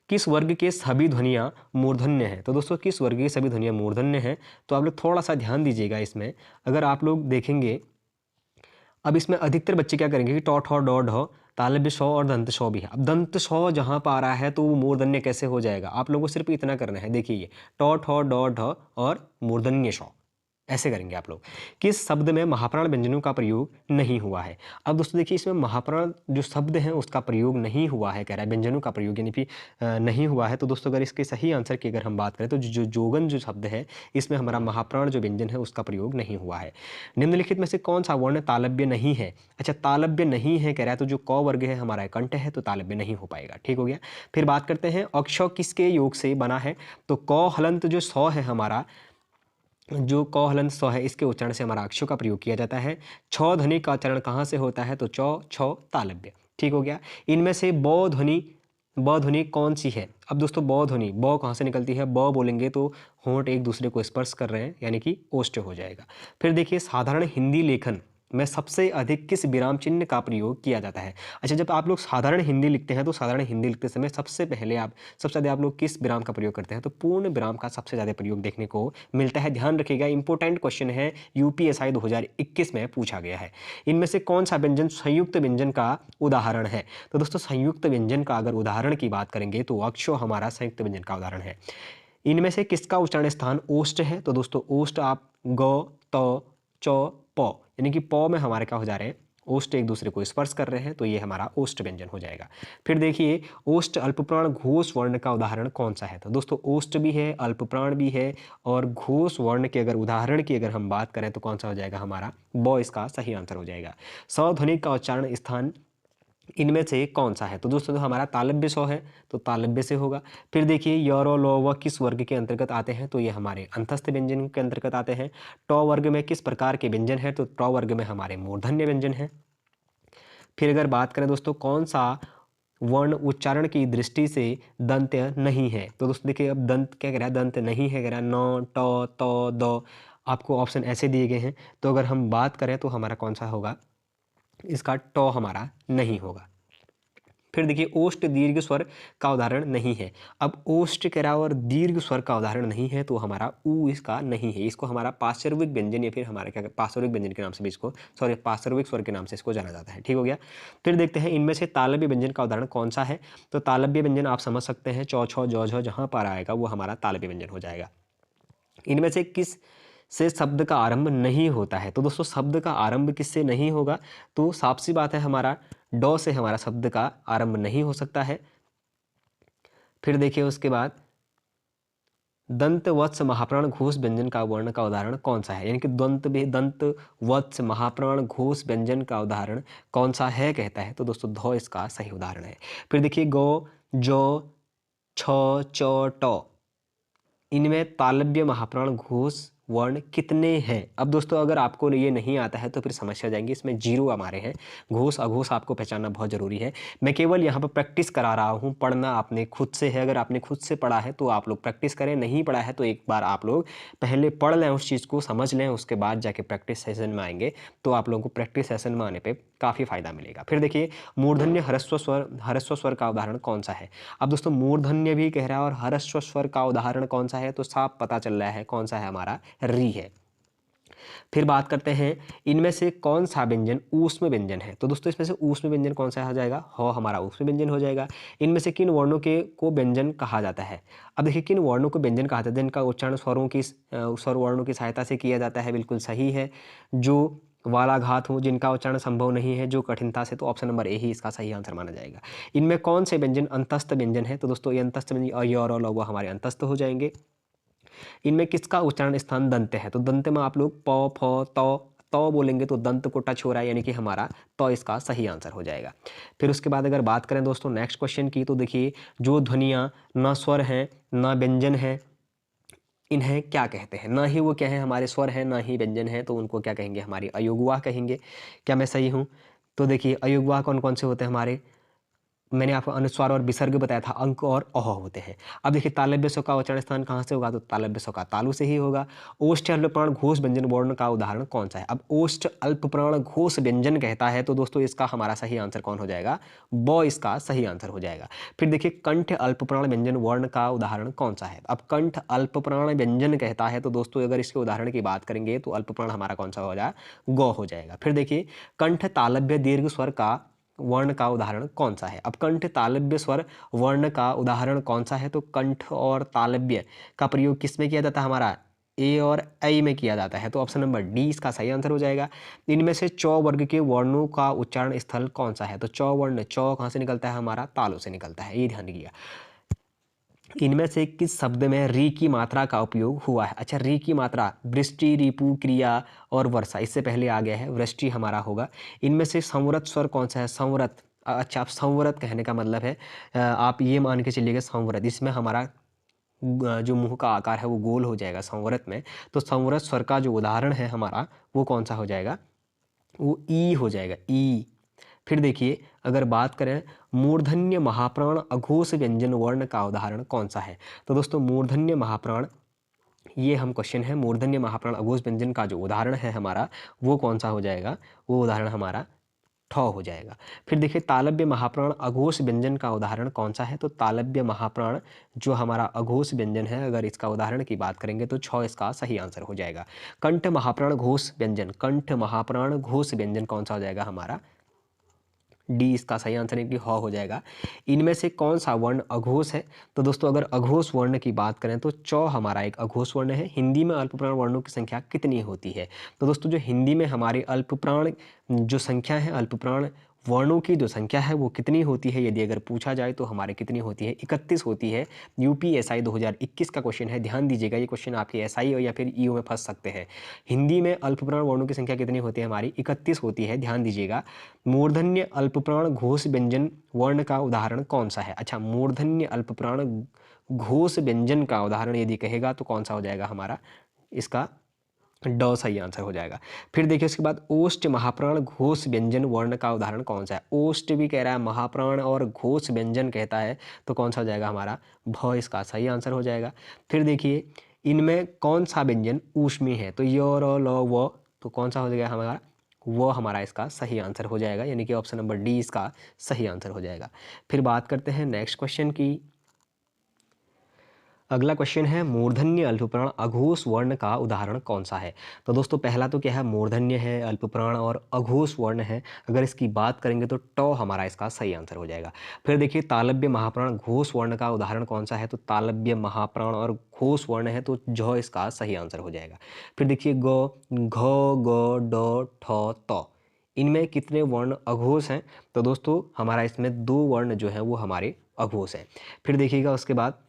किस वर्ग के सभी ध्वनियाँ मूर्धन्य हैं? तो दोस्तों किस वर्ग की सभी ध्वनियाँ मूर्धन्य हैं? तो आप लोग थोड़ा सा ध्यान दीजिएगा इसमें। अगर आप लोग देखेंगे अब इसमें अधिकतर बच्चे क्या करेंगे कि ट, ठ, ड, ढ, तालव्य स और दंत स भी है। अब दंत स जहाँ पर आ रहा है तो वो मूर्धन्य कैसे हो जाएगा? आप लोगों को सिर्फ इतना करना है, देखिए ट, ठ, ड, ढ और मूर्धन्य स, ऐसे करेंगे आप लोग। किस शब्द में महाप्राण व्यंजनों का प्रयोग नहीं हुआ है? अब दोस्तों देखिए, इसमें महाप्राण जो शब्द हैं उसका प्रयोग नहीं हुआ है, कह रहा है व्यंजनों का प्रयोग यानी कि नहीं हुआ है। तो दोस्तों अगर इसके सही आंसर की अगर हम बात करें तो जो जोगन जो शब्द है, इसमें हमारा महाप्राण जो व्यंजन है उसका प्रयोग नहीं हुआ है। निम्नलिखित में से कौन सा वर्ण तालव्य नहीं है? अच्छा, तालव्य नहीं है कह रहा है, तो जो क वर्ग है हमारा कंठ है, तो तालव्य नहीं हो पाएगा। ठीक हो गया। फिर बात करते हैं अक्ष किसके योग से बना है? तो क हलंत जो सौ है हमारा, जो क हलंत सौ है, इसके उच्चारण से हमारा अक्षों का प्रयोग किया जाता है। छ ध्वनि का उच्चारण कहाँ से होता है? तो चौ छ तालव्य। ठीक हो गया। इनमें से ब ध्वनि कौन सी है? अब दोस्तों ब ध्वनि, ब कहाँ से निकलती है? ब बोलेंगे तो होंठ एक दूसरे को स्पर्श कर रहे हैं, यानी कि ओष्ठ हो जाएगा। फिर देखिए, साधारण हिंदी लेखन में सबसे अधिक किस विराम चिन्ह का प्रयोग किया जाता है? अच्छा, जब आप लोग साधारण हिंदी लिखते हैं तो साधारण हिंदी लिखते समय सबसे ज़्यादा आप लोग किस विराम का प्रयोग करते हैं? तो पूर्ण विराम का सबसे ज़्यादा प्रयोग देखने को मिलता है। ध्यान रखिएगा, इंपॉर्टेंट क्वेश्चन है, यूपीएसआई 2021 में पूछा गया है। इनमें से कौन सा व्यंजन संयुक्त व्यंजन का उदाहरण है? तो दोस्तों संयुक्त व्यंजन का अगर उदाहरण की बात करेंगे तो अक्षो हमारा संयुक्त व्यंजन का उदाहरण है। इनमें से किसका उच्चारण स्थान ओष्ठ है? तो दोस्तों ओष्ठ आप ग, त, च, प, यानी कि प में हमारे क्या हो जा रहे हैं? ओष्ठ एक दूसरे को स्पर्श कर रहे हैं, तो ये हमारा ओष्ठ व्यंजन हो जाएगा। फिर देखिए, ओष्ठ अल्पप्राण घोष वर्ण का उदाहरण कौन सा है? तो दोस्तों ओष्ठ भी है, अल्पप्राण भी है, और घोष वर्ण के अगर उदाहरण की अगर हम बात करें तो कौन सा हो जाएगा? हमारा ब इसका सही आंसर हो जाएगा। स ध्वनि का उच्चारण स्थान इनमें से कौन सा है? तो दोस्तों तो हमारा तालव्य सौ है, तो तालव्य से होगा। फिर देखिए, य र ल व किस वर्ग के अंतर्गत आते हैं? तो ये हमारे अंतस्थ व्यंजन के अंतर्गत आते हैं। ट वर्ग में किस प्रकार के व्यंजन है? तो ट वर्ग में हमारे मूर्धन्य व्यंजन है। फिर अगर बात करें दोस्तों, कौन सा वर्ण उच्चारण की दृष्टि से दंत्य नहीं है? तो दोस्तों देखिए, अब दंत क्या कह रहा है? दंत नहीं है कह रहा है, न, ट, त, द। आपको ऑप्शन ऐसे दिए गए हैं, तो अगर हम बात करें तो हमारा कौन सा होगा? इसका ट हमारा नहीं होगा। फिर देखिए, ओष्ठ दीर्घ स्वर का उदाहरण नहीं है। अब ओष्ठ कह रहा है और दीर्घ स्वर का उदाहरण नहीं है, तो हमारा ऊ इसका नहीं है। इसको हमारा पार्श्विक व्यंजन या फिर हमारा क्या पार्श्विक व्यंजन के नाम से भी इसको, सॉरी, पार्श्विक स्वर के नाम से इसको जाना जाता है। ठीक हो गया। फिर देखते हैं, इनमें से तालव्य व्यंजन का उदाहरण कौन सा है? तो तालव्य व्यंजन आप समझ सकते हैं, चौ छौ जौ झ जहाँ पर आएगा वो हमारा तालव्य व्यंजन हो जाएगा। इनमें से किस से शब्द का आरंभ नहीं होता है? तो दोस्तों शब्द का आरंभ किससे नहीं होगा? तो साफ सी बात है, हमारा ड से हमारा शब्द का आरंभ नहीं हो सकता है। फिर देखिए उसके बाद, दंत वत्स महाप्राण घोष व्यंजन का वर्ण का उदाहरण कौन सा है? यानी कि दंत वत्स महाप्राण घोष व्यंजन का उदाहरण कौन सा है कहता है? तो दोस्तों ध इसका सही उदाहरण है। फिर देखिए, गौ, जौ, छ, च, ट, इनमें तालव्य महाप्राण घोष वर्ण कितने हैं? अब दोस्तों अगर आपको ये नहीं आता है तो फिर समस्या जाएंगी। इसमें 0 हमारे हैं। घोष अघोष आपको पहचानना बहुत ज़रूरी है। मैं केवल यहाँ पर प्रैक्टिस करा रहा हूँ, पढ़ना आपने खुद से है। अगर आपने खुद से पढ़ा है तो आप लोग प्रैक्टिस करें, नहीं पढ़ा है तो एक बार आप लोग पहले पढ़ लें, उस चीज़ को समझ लें, उसके बाद जाके प्रैक्टिस सेशन में आएंगे तो आप लोगों को प्रैक्टिस सेशन में आने पर काफ़ी फायदा मिलेगा। फिर देखिए, मूर्धन्य ह्रस्व स्वर का उदाहरण कौन सा है? अब दोस्तों मूर्धन्य भी कह रहा है और ह्रस्व स्वर का उदाहरण कौन सा है? तो साफ पता चल रहा है कौन सा है, हमारा री है। फिर बात करते हैं, इनमें से कौन सा व्यंजन ऊष्म व्यंजन है? तो दोस्तों इसमें से ऊष्म व्यंजन कौन सा हो जाएगा? ह हमारा ऊष्म व्यंजन हो जाएगा। इनमें से किन वर्णों के को व्यंजन कहा जाता है? अब देखिए, किन वर्णों को व्यंजन कहा जाता है? जिनका उच्चारण स्वर वर्णों की सहायता से किया जाता है, बिल्कुल सही है। जो वालाघात हो, जिनका उच्चारण संभव नहीं है, जो कठिनता से, तो ऑप्शन नंबर ए ही इसका सही आंसर माना जाएगा। इनमें कौन से व्यंजन अंतस्थ व्यंजन है? तो दोस्तों ये अंतस्थ व्यंजन अ, य, और ल, व हमारे अंतस्थ हो जाएंगे। इनमें किसका उच्चारण स्थान दंत है? तो दंत में आप लोग प, फ, त बोलेंगे तो दंत को टच हो रहा है, यानी कि हमारा त इसका सही आंसर हो जाएगा। फिर उसके बाद अगर बात करें दोस्तों नेक्स्ट क्वेश्चन की, तो देखिए, जो ध्वनियाँ न स्वर हैं न व्यंजन है, इन्हें क्या कहते हैं? ना ही वो क्या है, हमारे स्वर हैं, ना ही व्यंजन है, तो उनको क्या कहेंगे? हमारी अयोगवाह कहेंगे। क्या मैं सही हूँ? तो देखिए, अयोगवाह कौन कौन से होते हैं हमारे? मैंने आपको अनुस्वार और विसर्ग बताया था, अंक और अह होते हैं। अब देखिए, तालव्य स्व का उच्चारण स्थान कहाँ से होगा? तो तालव्य स्व का तालु से ही होगा। ओष्ठ अल्पप्राण घोष व्यंजन वर्ण का उदाहरण कौन सा है? अब ओष्ठ अल्पप्राण घोष व्यंजन कहता है, तो दोस्तों इसका हमारा सही आंसर कौन हो जाएगा? ब इसका सही आंसर हो जाएगा। फिर देखिए, कंठ अल्पप्राण व्यंजन वर्ण का उदाहरण कौन सा है? अब कंठ अल्पप्राण व्यंजन कहता है, तो दोस्तों अगर इसके उदाहरण की बात करेंगे तो अल्पप्राण हमारा कौन सा हो जाएगा? ग हो जाएगा। फिर देखिए, कंठ तालव्य दीर्घ स्वर का वर्ण का उदाहरण कौन सा है? अब कंठ तालव्य स्वर वर्ण का उदाहरण कौन सा है? तो कंठ और तालव्य का प्रयोग किस में किया जाता है हमारा? ए और ऐ में किया जाता है, तो ऑप्शन नंबर डी इसका सही आंसर हो जाएगा। इनमें से चौ वर्ग के वर्णों का उच्चारण स्थल कौन सा है? तो चौ वर्ण, चौ कहाँ से निकलता है? हमारा तालु से निकलता है, ये ध्यान रखिएगा। इनमें से किस शब्द में री की मात्रा का उपयोग हुआ है? अच्छा, री की मात्रा वृष्टि, रिपु, क्रिया और वर्षा, इससे पहले आ गया है, वृष्टि हमारा होगा। इनमें से संवृत स्वर कौन सा है? संवृत, अच्छा, आप संवृत कहने का मतलब है आप ये मान के चलिएगा संवृत, इसमें हमारा जो मुंह का आकार है वो गोल हो जाएगा संवृत में। तो संवृत स्वर का जो उदाहरण है हमारा वो कौन सा हो जाएगा? वो ई हो जाएगा, ई। फिर देखिए, अगर बात करें मूर्धन्य महाप्राण अघोष व्यंजन वर्ण का उदाहरण कौन सा है? तो दोस्तों मूर्धन्य महाप्राण, ये हम क्वेश्चन है, मूर्धन्य महाप्राण अघोष व्यंजन का जो उदाहरण है हमारा वो कौन सा हो जाएगा? वो उदाहरण हमारा ठ हो जाएगा। फिर देखिए तालव्य महाप्राण अघोष व्यंजन का उदाहरण कौन सा है? तो तालव्य महाप्राण जो हमारा अघोष व्यंजन है, अगर इसका उदाहरण की बात करेंगे तो छ इसका सही आंसर हो जाएगा। कंठ महाप्राण घोष व्यंजन, कंठ महाप्राण घोष व्यंजन कौन सा हो जाएगा? हमारा डी इसका सही आंसर है कि ह हो जाएगा। इनमें से कौन सा वर्ण अघोष है? तो दोस्तों अगर अघोष वर्ण की बात करें तो चौ हमारा एक अघोष वर्ण है। हिंदी में अल्पप्राण वर्णों की संख्या कितनी होती है? तो दोस्तों जो हिंदी में हमारे अल्पप्राण जो संख्या है, अल्पप्राण वर्णों की जो संख्या है वो कितनी होती है यदि अगर पूछा जाए तो हमारे कितनी होती है? 31 होती है। यूपीएसआई 2021 का क्वेश्चन है, ध्यान दीजिएगा, ये क्वेश्चन आपके एसआई या फिर ईओ में फंस सकते हैं। हिंदी में अल्पप्राण वर्णों की संख्या कितनी होती है? हमारी 31 होती है, ध्यान दीजिएगा। मूर्धन्य अल्पप्राण घोष व्यंजन वर्ण का उदाहरण कौन सा है? अच्छा, मूर्धन्य अल्पप्राण घोष व्यंजन का उदाहरण यदि कहेगा तो कौन सा हो जाएगा? हमारा इसका ड सही आंसर हो जाएगा। फिर देखिए उसके बाद ओष्ठ महाप्राण घोष व्यंजन वर्ण का उदाहरण कौन सा है? ओष्ठ भी कह रहा है, महाप्राण और घोष व्यंजन कहता है, तो कौन सा हो जाएगा? हमारा भ इसका सही आंसर हो जाएगा। फिर देखिए इनमें कौन सा व्यंजन ऊष्मी है? तो य र ल व, तो कौन सा हो जाएगा? हमारा वो हमारा इसका सही आंसर हो जाएगा, यानी कि ऑप्शन नंबर डी इसका सही आंसर हो जाएगा। फिर बात करते हैं नेक्स्ट क्वेश्चन की। अगला क्वेश्चन है मूर्धन्य अल्पप्राण अघोष वर्ण का उदाहरण कौन सा है? तो दोस्तों पहला तो क्या है, मूर्धन्य है, अल्पप्राण और अघोष वर्ण है। अगर इसकी बात करेंगे तो ट हमारा इसका सही आंसर हो जाएगा। फिर देखिए तालव्य महाप्राण घोष वर्ण का उदाहरण कौन सा है? तो तालव्य महाप्राण और घोष वर्ण है, तो झ इसका सही आंसर हो जाएगा। फिर देखिए ग, घ, ग, ड, ठ, त, इनमें कितने वर्ण अघोष हैं? तो दोस्तों हमारा इसमें 2 वर्ण जो हैं वो हमारे अघोष हैं। फिर देखिएगा उसके बाद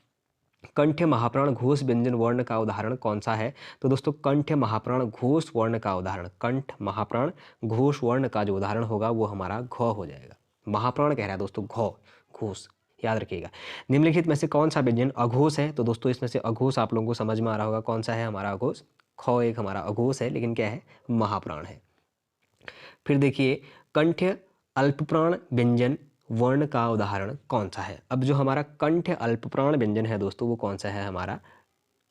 कंठ महाप्राण घोष व्यंजन वर्ण का उदाहरण कौन सा है? तो दोस्तों कंठ महाप्राण घोष वर्ण का उदाहरण, कंठ महाप्राण घोष वर्ण का जो उदाहरण होगा वो हमारा घ हो जाएगा। महाप्राण कह रहा है दोस्तों, घ, घोष, याद रखिएगा। निम्नलिखित में से कौन सा व्यंजन अघोष है? तो दोस्तों इसमें से अघोष आप लोगों को समझ में आ रहा होगा कौन सा है हमारा अघोष। ख एक हमारा अघोष है, लेकिन क्या है? महाप्राण है। फिर देखिए कंठ अल्पप्राण व्यंजन वर्ण का उदाहरण कौन सा है? अब जो हमारा कंठ अल्पप्राण व्यंजन है दोस्तों वो कौन सा है? हमारा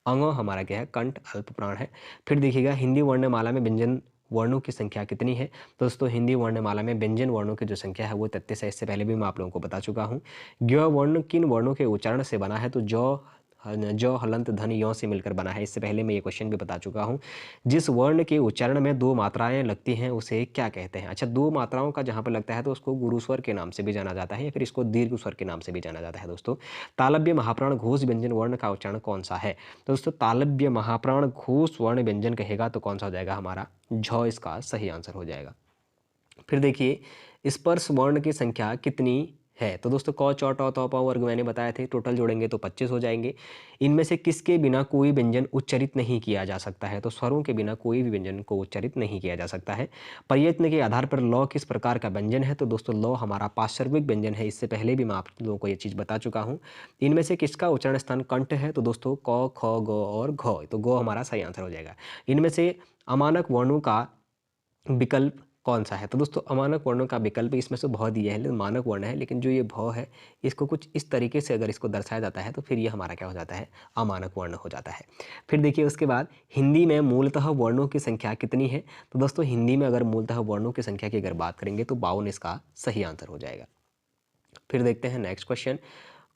अंग हमारा क्या है? कंठ अल्पप्राण है। फिर देखिएगा हिंदी वर्णमाला में व्यंजन वर्णों की संख्या कितनी है? तो दोस्तों हिंदी वर्णमाला में व्यंजन वर्णों की जो संख्या है वो 33 है। इससे पहले भी मैं आप लोगों को बता चुका हूँ। ज्ञ वर्ण किन वर्णों के उच्चारण से बना है? तो जो हलंत धन यो से मिलकर बना है। इससे पहले मैं ये क्वेश्चन भी बता चुका हूँ। जिस वर्ण के उच्चारण में 2 मात्राएं लगती हैं उसे क्या कहते हैं? अच्छा, 2 मात्राओं का जहाँ पर लगता है तो उसको गुरु स्वर के नाम से भी जाना जाता है, या फिर इसको दीर्घ स्वर के नाम से भी जाना जाता है दोस्तों। तालव्य महाप्राण घोष व्यंजन वर्ण का उच्चारण कौन सा है? तो दोस्तों तालव्य महाप्राण घोष वर्ण व्यंजन कहेगा तो कौन सा हो जाएगा? हमारा झ इसका सही आंसर हो जाएगा। फिर देखिए स्पर्श वर्ण की संख्या कितनी है? तो दोस्तों क, च, ट, त, प वर्ग मैंने बताए थे, टोटल जोड़ेंगे तो 25 हो जाएंगे। इनमें से किसके बिना कोई व्यंजन उच्चारित नहीं किया जा सकता है? तो स्वरों के बिना कोई भी व्यंजन को उच्चारित नहीं किया जा सकता है। प्रयत्न के आधार पर लौ किस प्रकार का व्यंजन है? तो दोस्तों लौ हमारा पार्श्विक व्यंजन है। इससे पहले भी मैं आप लोगों को ये चीज़ बता चुका हूँ। इनमें से किसका उच्चारण स्थान कंठ है? तो दोस्तों क, ख, ग और घ, तो ग हमारा सही आंसर हो जाएगा। इनमें से अमानक वर्णों का विकल्प कौन सा है? तो दोस्तों अमानक वर्णों का विकल्प इसमें से भ दिया है, लेकिन मानक वर्ण है, लेकिन जो ये भ है इसको कुछ इस तरीके से अगर इसको दर्शाया जाता है तो फिर ये हमारा क्या हो जाता है? अमानक वर्ण हो जाता है। फिर देखिए उसके बाद हिंदी में मूलतः वर्णों की संख्या कितनी है? तो दोस्तों हिंदी में अगर मूलतः वर्णों की संख्या की अगर बात करेंगे तो 52 इसका सही आंसर हो जाएगा। फिर देखते हैं नेक्स्ट क्वेश्चन,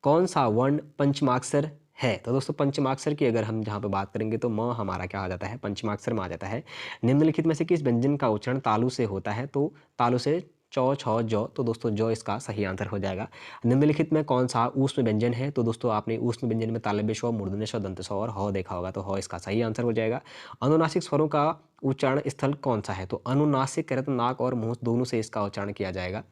कौन सा वर्ण पंचमाक्षर है? तो दोस्तों पंचमाक्षर की अगर हम जहाँ पे बात करेंगे तो म हमारा क्या आ जाता है? पंचमाक्षर में आ जाता है। निम्नलिखित में से किस व्यंजन का उच्चारण तालु से होता है? तो तालु से चौ छौ जौ, तो दोस्तों जौ इसका सही आंसर हो जाएगा। निम्नलिखित में कौन सा ऊष्म व्यंजन है? तो दोस्तों आपने ऊष्म व्यंजन में तालव्य स्व, मूर्धन्य स्व, दंत स्व और ह देखा होगा, तो ह इसका सही आंसर हो जाएगा। अनुनासिक स्वरों का उच्चारण स्थल कौन सा है? तो अनुनासिक कह रहे तो नाक और मुंह दोनों से इसका उच्चारण किया जाएगा।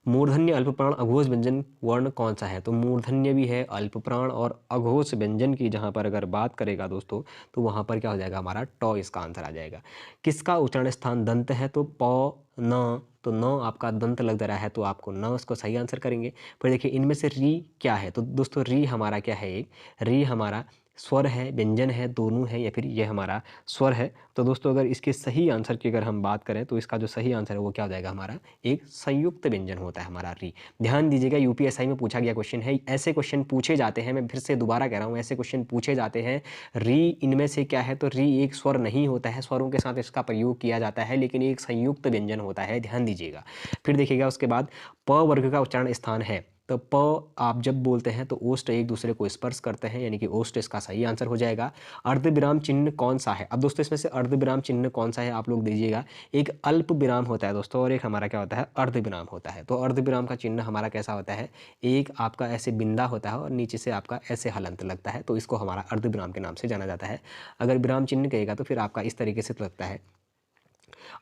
मूर्धन्य, अल्पप्राण, अघोष व्यंजन वर्ण कौन सा है? तो मूर्धन्य भी है, अल्पप्राण और अघोष व्यंजन की जहाँ पर अगर बात करेगा दोस्तों, तो वहाँ पर क्या हो जाएगा हमारा? ट इसका आंसर आ जाएगा। किसका उच्चारण स्थान दंत है? तो प न, तो न आपका दंत लग रहा है, तो आपको न उसको सही आंसर करेंगे। फिर देखिए इनमें से री क्या है? तो दोस्तों री हमारा क्या है? एक री हमारा स्वर है, व्यंजन है, दोनों है, या फिर ये हमारा स्वर है। तो दोस्तों अगर इसके सही आंसर की अगर हम बात करें तो इसका जो सही आंसर है वो क्या हो जाएगा हमारा? एक संयुक्त व्यंजन होता है हमारा री। ध्यान दीजिएगा, यूपीएसआई में पूछा गया क्वेश्चन है, ऐसे क्वेश्चन पूछे जाते हैं, मैं फिर से दोबारा कह रहा हूँ, ऐसे क्वेश्चन पूछे जाते हैं। री इनमें से क्या है? तो री एक स्वर नहीं होता है, स्वरों के साथ इसका प्रयोग किया जाता है, लेकिन एक संयुक्त व्यंजन होता है, ध्यान दीजिएगा। फिर देखिएगा उसके बाद प वर्ग का उच्चारण स्थान है, तो प आप जब बोलते हैं तो ओष्ठ एक दूसरे को स्पर्श करते हैं, यानी कि ओष्ठ इसका सही आंसर हो जाएगा। अर्धविराम चिन्ह कौन सा है? अब दोस्तों इसमें से अर्धविराम चिन्ह कौन सा है आप लोग दीजिएगा। एक अल्प विराम होता है दोस्तों, और एक हमारा क्या होता है? अर्धविराम होता है। तो अर्धविराम का चिन्ह हमारा कैसा होता है? एक आपका ऐसे बिंदा होता है और नीचे से आपका ऐसे हलंत लगता है, तो इसको हमारा अर्धविराम के नाम से जाना जाता है। अगर विराम चिन्ह कहेगा तो फिर आपका इस तरीके से लगता है,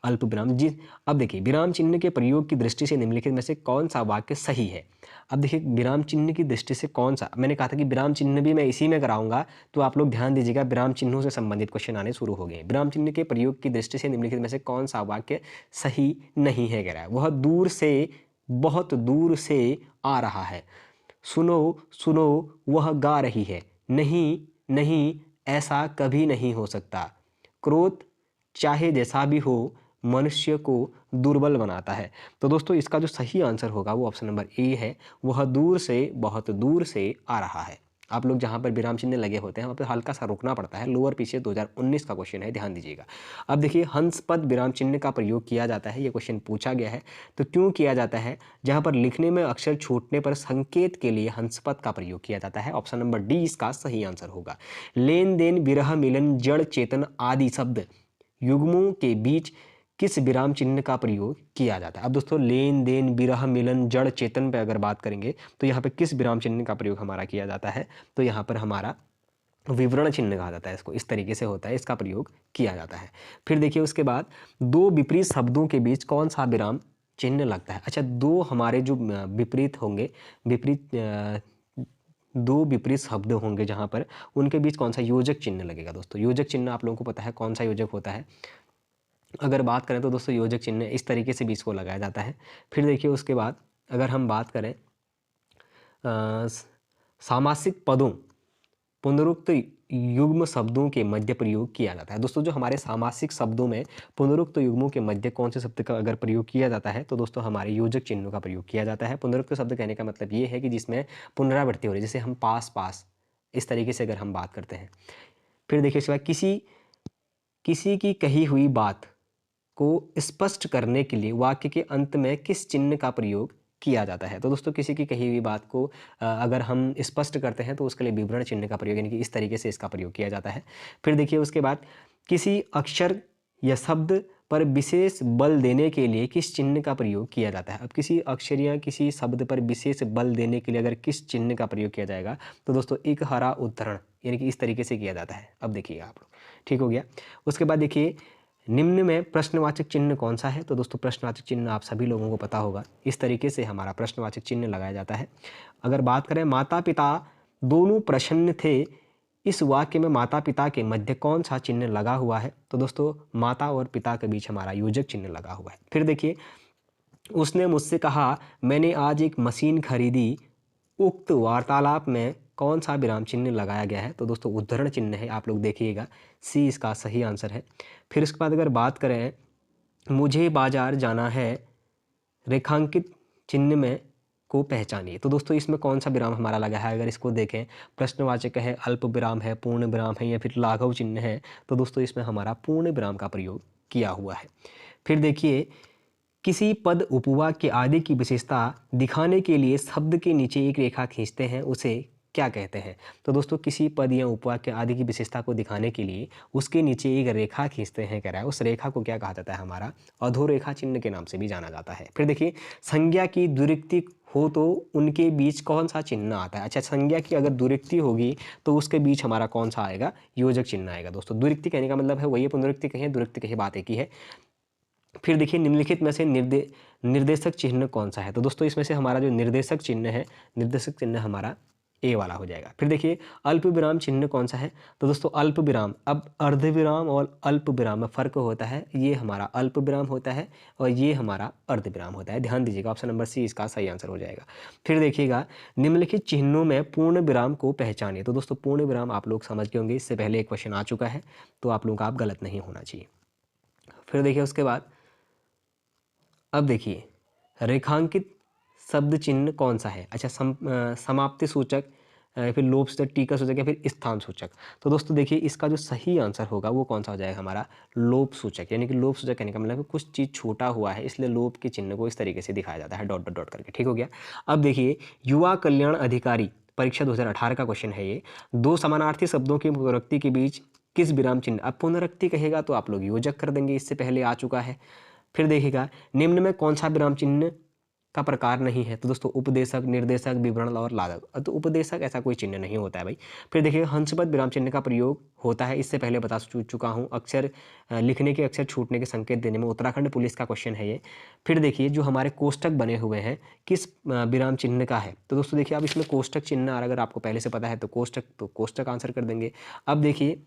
अल्प विराम जी। अब देखिए विराम चिन्ह के प्रयोग की दृष्टि से निम्नलिखित में से कौन सा वाक्य सही है? अब देखिए विराम चिन्ह की दृष्टि से कौन सा, मैंने कहा था कि विराम चिन्ह भी मैं इसी में कराऊंगा, तो आप लोग ध्यान दीजिएगा, विराम चिन्हों से संबंधित क्वेश्चन आने शुरू हो गए। विराम चिन्ह के प्रयोग की दृष्टि से निम्नलिखित में से कौन सा वाक्य सही नहीं है? कह रहा है वह दूर से, बहुत दूर से आ रहा है। सुनो सुनो वह गा रही है। नहीं नहीं ऐसा कभी नहीं हो सकता। क्रोध चाहे जैसा भी हो मनुष्य को दुर्बल बनाता है। तो दोस्तों इसका जो सही आंसर होगा वो ऑप्शन नंबर ए है, वह दूर से, बहुत दूर से आ रहा है। आप लोग जहाँ पर विराम चिन्ह लगे होते हैं वहाँ पर हल्का सा रुकना पड़ता है, लोअर पीछे 2019 का क्वेश्चन है, ध्यान दीजिएगा। अब देखिए हंस पद विराम चिन्ह का प्रयोग किया जाता है, ये क्वेश्चन पूछा गया है। तो क्यों किया जाता है? जहाँ पर लिखने में अक्षर छूटने पर संकेत के लिए हंस पद का प्रयोग किया जाता है। ऑप्शन नंबर डी इसका सही आंसर होगा। लेन देन, विरह, मिलन, जड़, चेतन आदि शब्द युग्मों के बीच किस विराम चिन्ह का प्रयोग किया जाता है? अब दोस्तों लेन देन, विरह, मिलन, जड़, चेतन पे अगर बात करेंगे तो यहाँ पे किस विराम चिन्ह का प्रयोग हमारा किया जाता है? तो यहाँ पर हमारा विवरण चिन्ह कहा जाता है, इसको इस तरीके से होता है, इसका प्रयोग किया जाता है। फिर देखिए उसके बाद दो विपरीत शब्दों के बीच कौन सा विराम चिन्ह लगता है? अच्छा, दो हमारे जो विपरीत होंगे, दो विपरीत शब्द होंगे जहाँ पर उनके बीच कौन सा योजक चिन्ह लगेगा? दोस्तों योजक चिन्ह आप लोगों को पता है कौन सा योजक होता है? अगर बात करें तो दोस्तों योजक चिन्ह इस तरीके से भी इसको लगाया जाता है। फिर देखिए उसके बाद अगर हम बात करें सामासिक पदों, पुनरुक्त युग्म शब्दों के मध्य प्रयोग किया जाता है। दोस्तों जो हमारे सामासिक शब्दों में पुनरुक्त युग्मों के मध्य कौन से शब्द का अगर प्रयोग किया जाता है तो दोस्तों हमारे योजक चिन्हों का प्रयोग किया जाता है। पुनरुक्त शब्द कहने का मतलब ये है कि जिसमें पुनरावृत्ति हो रही है, जैसे हम पास पास, इस तरीके से अगर हम बात करते हैं। फिर देखिए इसके बाद किसी की कही हुई बात को स्पष्ट करने के लिए वाक्य के अंत में किस चिन्ह का प्रयोग किया जाता है? तो दोस्तों किसी की कही हुई बात को अगर हम स्पष्ट करते हैं तो उसके लिए विवरण चिन्ह का प्रयोग, यानी कि इस तरीके से इसका प्रयोग किया जाता है। फिर देखिए उसके बाद किसी अक्षर या शब्द पर विशेष बल देने के लिए किस चिन्ह का प्रयोग किया जाता है? अब किसी अक्षर या किसी शब्द पर विशेष बल देने के लिए अगर किस चिन्ह का प्रयोग किया जाएगा तो दोस्तों एक हरा उद्धरण, यानी कि इस तरीके से किया जाता है। अब देखिएगा आप लोग, ठीक हो गया। उसके बाद देखिए निम्न में प्रश्नवाचक चिन्ह कौन सा है? तो दोस्तों प्रश्नवाचक चिन्ह आप सभी लोगों को पता होगा, इस तरीके से हमारा प्रश्नवाचक चिन्ह लगाया जाता है। अगर बात करें माता पिता दोनों प्रसन्न थे, इस वाक्य में माता पिता के मध्य कौन सा चिन्ह लगा हुआ है? तो दोस्तों माता और पिता के बीच हमारा योजक चिन्ह लगा हुआ है। फिर देखिए उसने मुझसे कहा मैंने आज एक मशीन खरीदी, उक्त वार्तालाप में कौन सा विराम चिन्ह लगाया गया है? तो दोस्तों उद्धरण चिन्ह है, आप लोग देखिएगा, सी इसका सही आंसर है। फिर इसके बाद अगर बात करें मुझे बाजार जाना है, रेखांकित चिन्ह में को पहचानिए, तो दोस्तों इसमें कौन सा विराम हमारा लगा है? अगर इसको देखें प्रश्नवाचक है, अल्प विराम है, पूर्ण विराम है या फिर लाघव चिन्ह है, तो दोस्तों इसमें हमारा पूर्ण विराम का प्रयोग किया हुआ है। फिर देखिए किसी पद उपवाक्य आदि की विशेषता दिखाने के लिए शब्द के नीचे एक रेखा खींचते हैं, उसे क्या कहते हैं? तो दोस्तों किसी पद या उपवाक्य आदि की विशेषता को दिखाने के लिए उसके नीचे एक रेखा खींचते हैं कह रहा है, उस रेखा को क्या कहा जाता है हमारा? अधोरेखा चिन्ह के नाम से भी जाना जाता है। फिर देखिए संज्ञा की द्विरुक्ति हो तो उनके बीच कौन सा चिन्ह आता है? अच्छा, संज्ञा की अगर द्विरुक्ति होगी तो उसके बीच हमारा कौन सा आएगा? योजक चिन्ह आएगा। दोस्तों द्विरुक्ति कहने का मतलब है वही, पुनरुक्ति कहिए द्विरुक्ति कहिए, बात एक ही है। फिर देखिए निम्नलिखित में से निर्देशक चिन्ह कौन सा है? तो दोस्तों इसमें से हमारा जो निर्देशक चिन्ह है, निर्देशक चिन्ह हमारा ए वाला हो जाएगा। फिर देखिए अल्प विराम चिन्ह कौन सा है? तो दोस्तों अल्प विराम, अब अर्ध विराम और अल्प विराम में फ़र्क होता है। ये हमारा अल्प विराम होता है और ये हमारा अर्ध विराम होता है। ध्यान दीजिएगा, ऑप्शन नंबर सी इसका सही आंसर हो जाएगा। फिर देखिएगा निम्नलिखित चिन्हों में पूर्ण विराम को पहचानिए। तो दोस्तों पूर्ण विराम आप लोग समझ गए होंगे, इससे पहले एक क्वेश्चन आ चुका है, तो आप लोग का आप गलत नहीं होना चाहिए। फिर देखिए उसके बाद अब देखिए रेखांकित शब्द चिन्ह कौन सा है? अच्छा, समाप्ति सूचक, फिर लोप सूचक, टीका सूचक या फिर स्थान सूचक। तो दोस्तों देखिए इसका जो सही आंसर होगा वो कौन सा हो जाएगा हमारा? लोप सूचक। यानी कि लोप सूचक कहने का मतलब है कुछ चीज़ छूटा हुआ है, इसलिए लोप के चिन्ह को इस तरीके से दिखाया जाता है, डॉट डॉट डॉट करके। ठीक हो गया। अब देखिए युवा कल्याण अधिकारी परीक्षा 2018 का क्वेश्चन है ये। दो समानार्थी शब्दों की पुनरुक्ति के बीच किस विराम चिन्ह? अब पुनरुक्ति कहेगा तो आप लोग योजक कर देंगे, इससे पहले आ चुका है। फिर देखिएगा निम्न में कौन सा विराम चिन्ह का प्रकार नहीं है? तो दोस्तों उपदेशक, निर्देशक, विवरण और लादक। तो उपदेशक ऐसा कोई चिन्ह नहीं होता है भाई। फिर देखिए हंसपद विराम चिन्ह का प्रयोग होता है, इससे पहले बता चुका हूँ। अक्षर लिखने के अक्षर छूटने के संकेत देने में, उत्तराखंड पुलिस का क्वेश्चन है ये। फिर देखिए जो हमारे कोष्टक बने हुए हैं किस विराम चिन्ह का है? तो दोस्तों देखिए अब इसमें कोष्टक चिन्ह आ रहा है, अगर आपको पहले से पता है तो कोष्टक आंसर कर देंगे। अब देखिए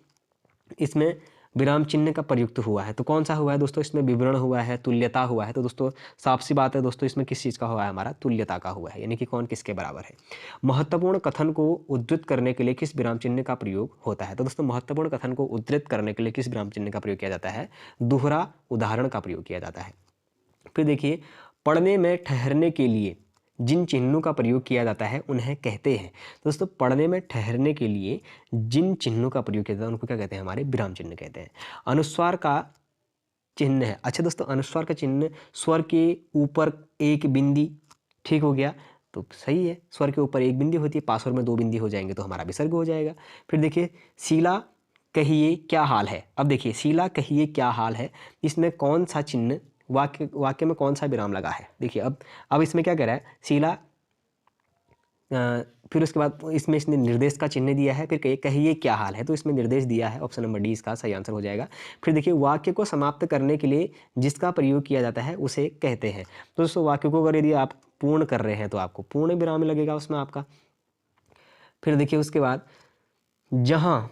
इसमें विराम चिन्ह का प्रयुक्त हुआ है तो कौन सा हुआ है दोस्तों? इसमें विवरण हुआ है, तुल्यता हुआ है। तो दोस्तों साफ सी बात है दोस्तों, इसमें किस चीज़ का हुआ है? हमारा तुल्यता का हुआ है, यानी कि कौन किसके बराबर है। महत्वपूर्ण कथन को उद्धृत करने के लिए किस विराम चिन्ह का प्रयोग होता है? तो दोस्तों महत्वपूर्ण कथन को उद्धृत करने के लिए किस विराम चिन्ह का प्रयोग किया जाता है? दोहरा उदाहरण का प्रयोग किया जाता है। फिर देखिए पढ़ने में ठहरने के लिए जिन चिन्हों का प्रयोग किया जाता है उन्हें कहते हैं। दोस्तों पढ़ने में ठहरने के लिए जिन चिन्हों का प्रयोग किया जाता है उनको क्या कहते हैं? हमारे विराम चिन्ह कहते हैं। अनुस्वार का चिन्ह है। अच्छा दोस्तों अनुस्वार का चिन्ह स्वर के ऊपर एक बिंदी, ठीक हो गया, तो सही है। स्वर के ऊपर एक बिंदी होती है, पासवर में दो बिंदी हो जाएंगे तो हमारा विसर्ग हो जाएगा। फिर देखिए शीला कहिए क्या हाल है। अब देखिए शीला कहिए क्या हाल है, इसमें कौन सा चिन्ह, वाक्य में कौन सा विराम लगा है? देखिए अब इसमें क्या कह रहा है? शीला, फिर उसके बाद इसमें इसने निर्देश का चिन्ह दिया है, फिर कहिए क्या हाल है, तो इसमें निर्देश दिया है, ऑप्शन नंबर डी इसका सही आंसर हो जाएगा। फिर देखिए वाक्य को समाप्त करने के लिए जिसका प्रयोग किया जाता है उसे कहते हैं। तो दोस्तों वाक्य को अगर यदि आप पूर्ण कर रहे हैं तो आपको पूर्ण विराम लगेगा उसमें आपका। फिर देखिए उसके बाद जहाँ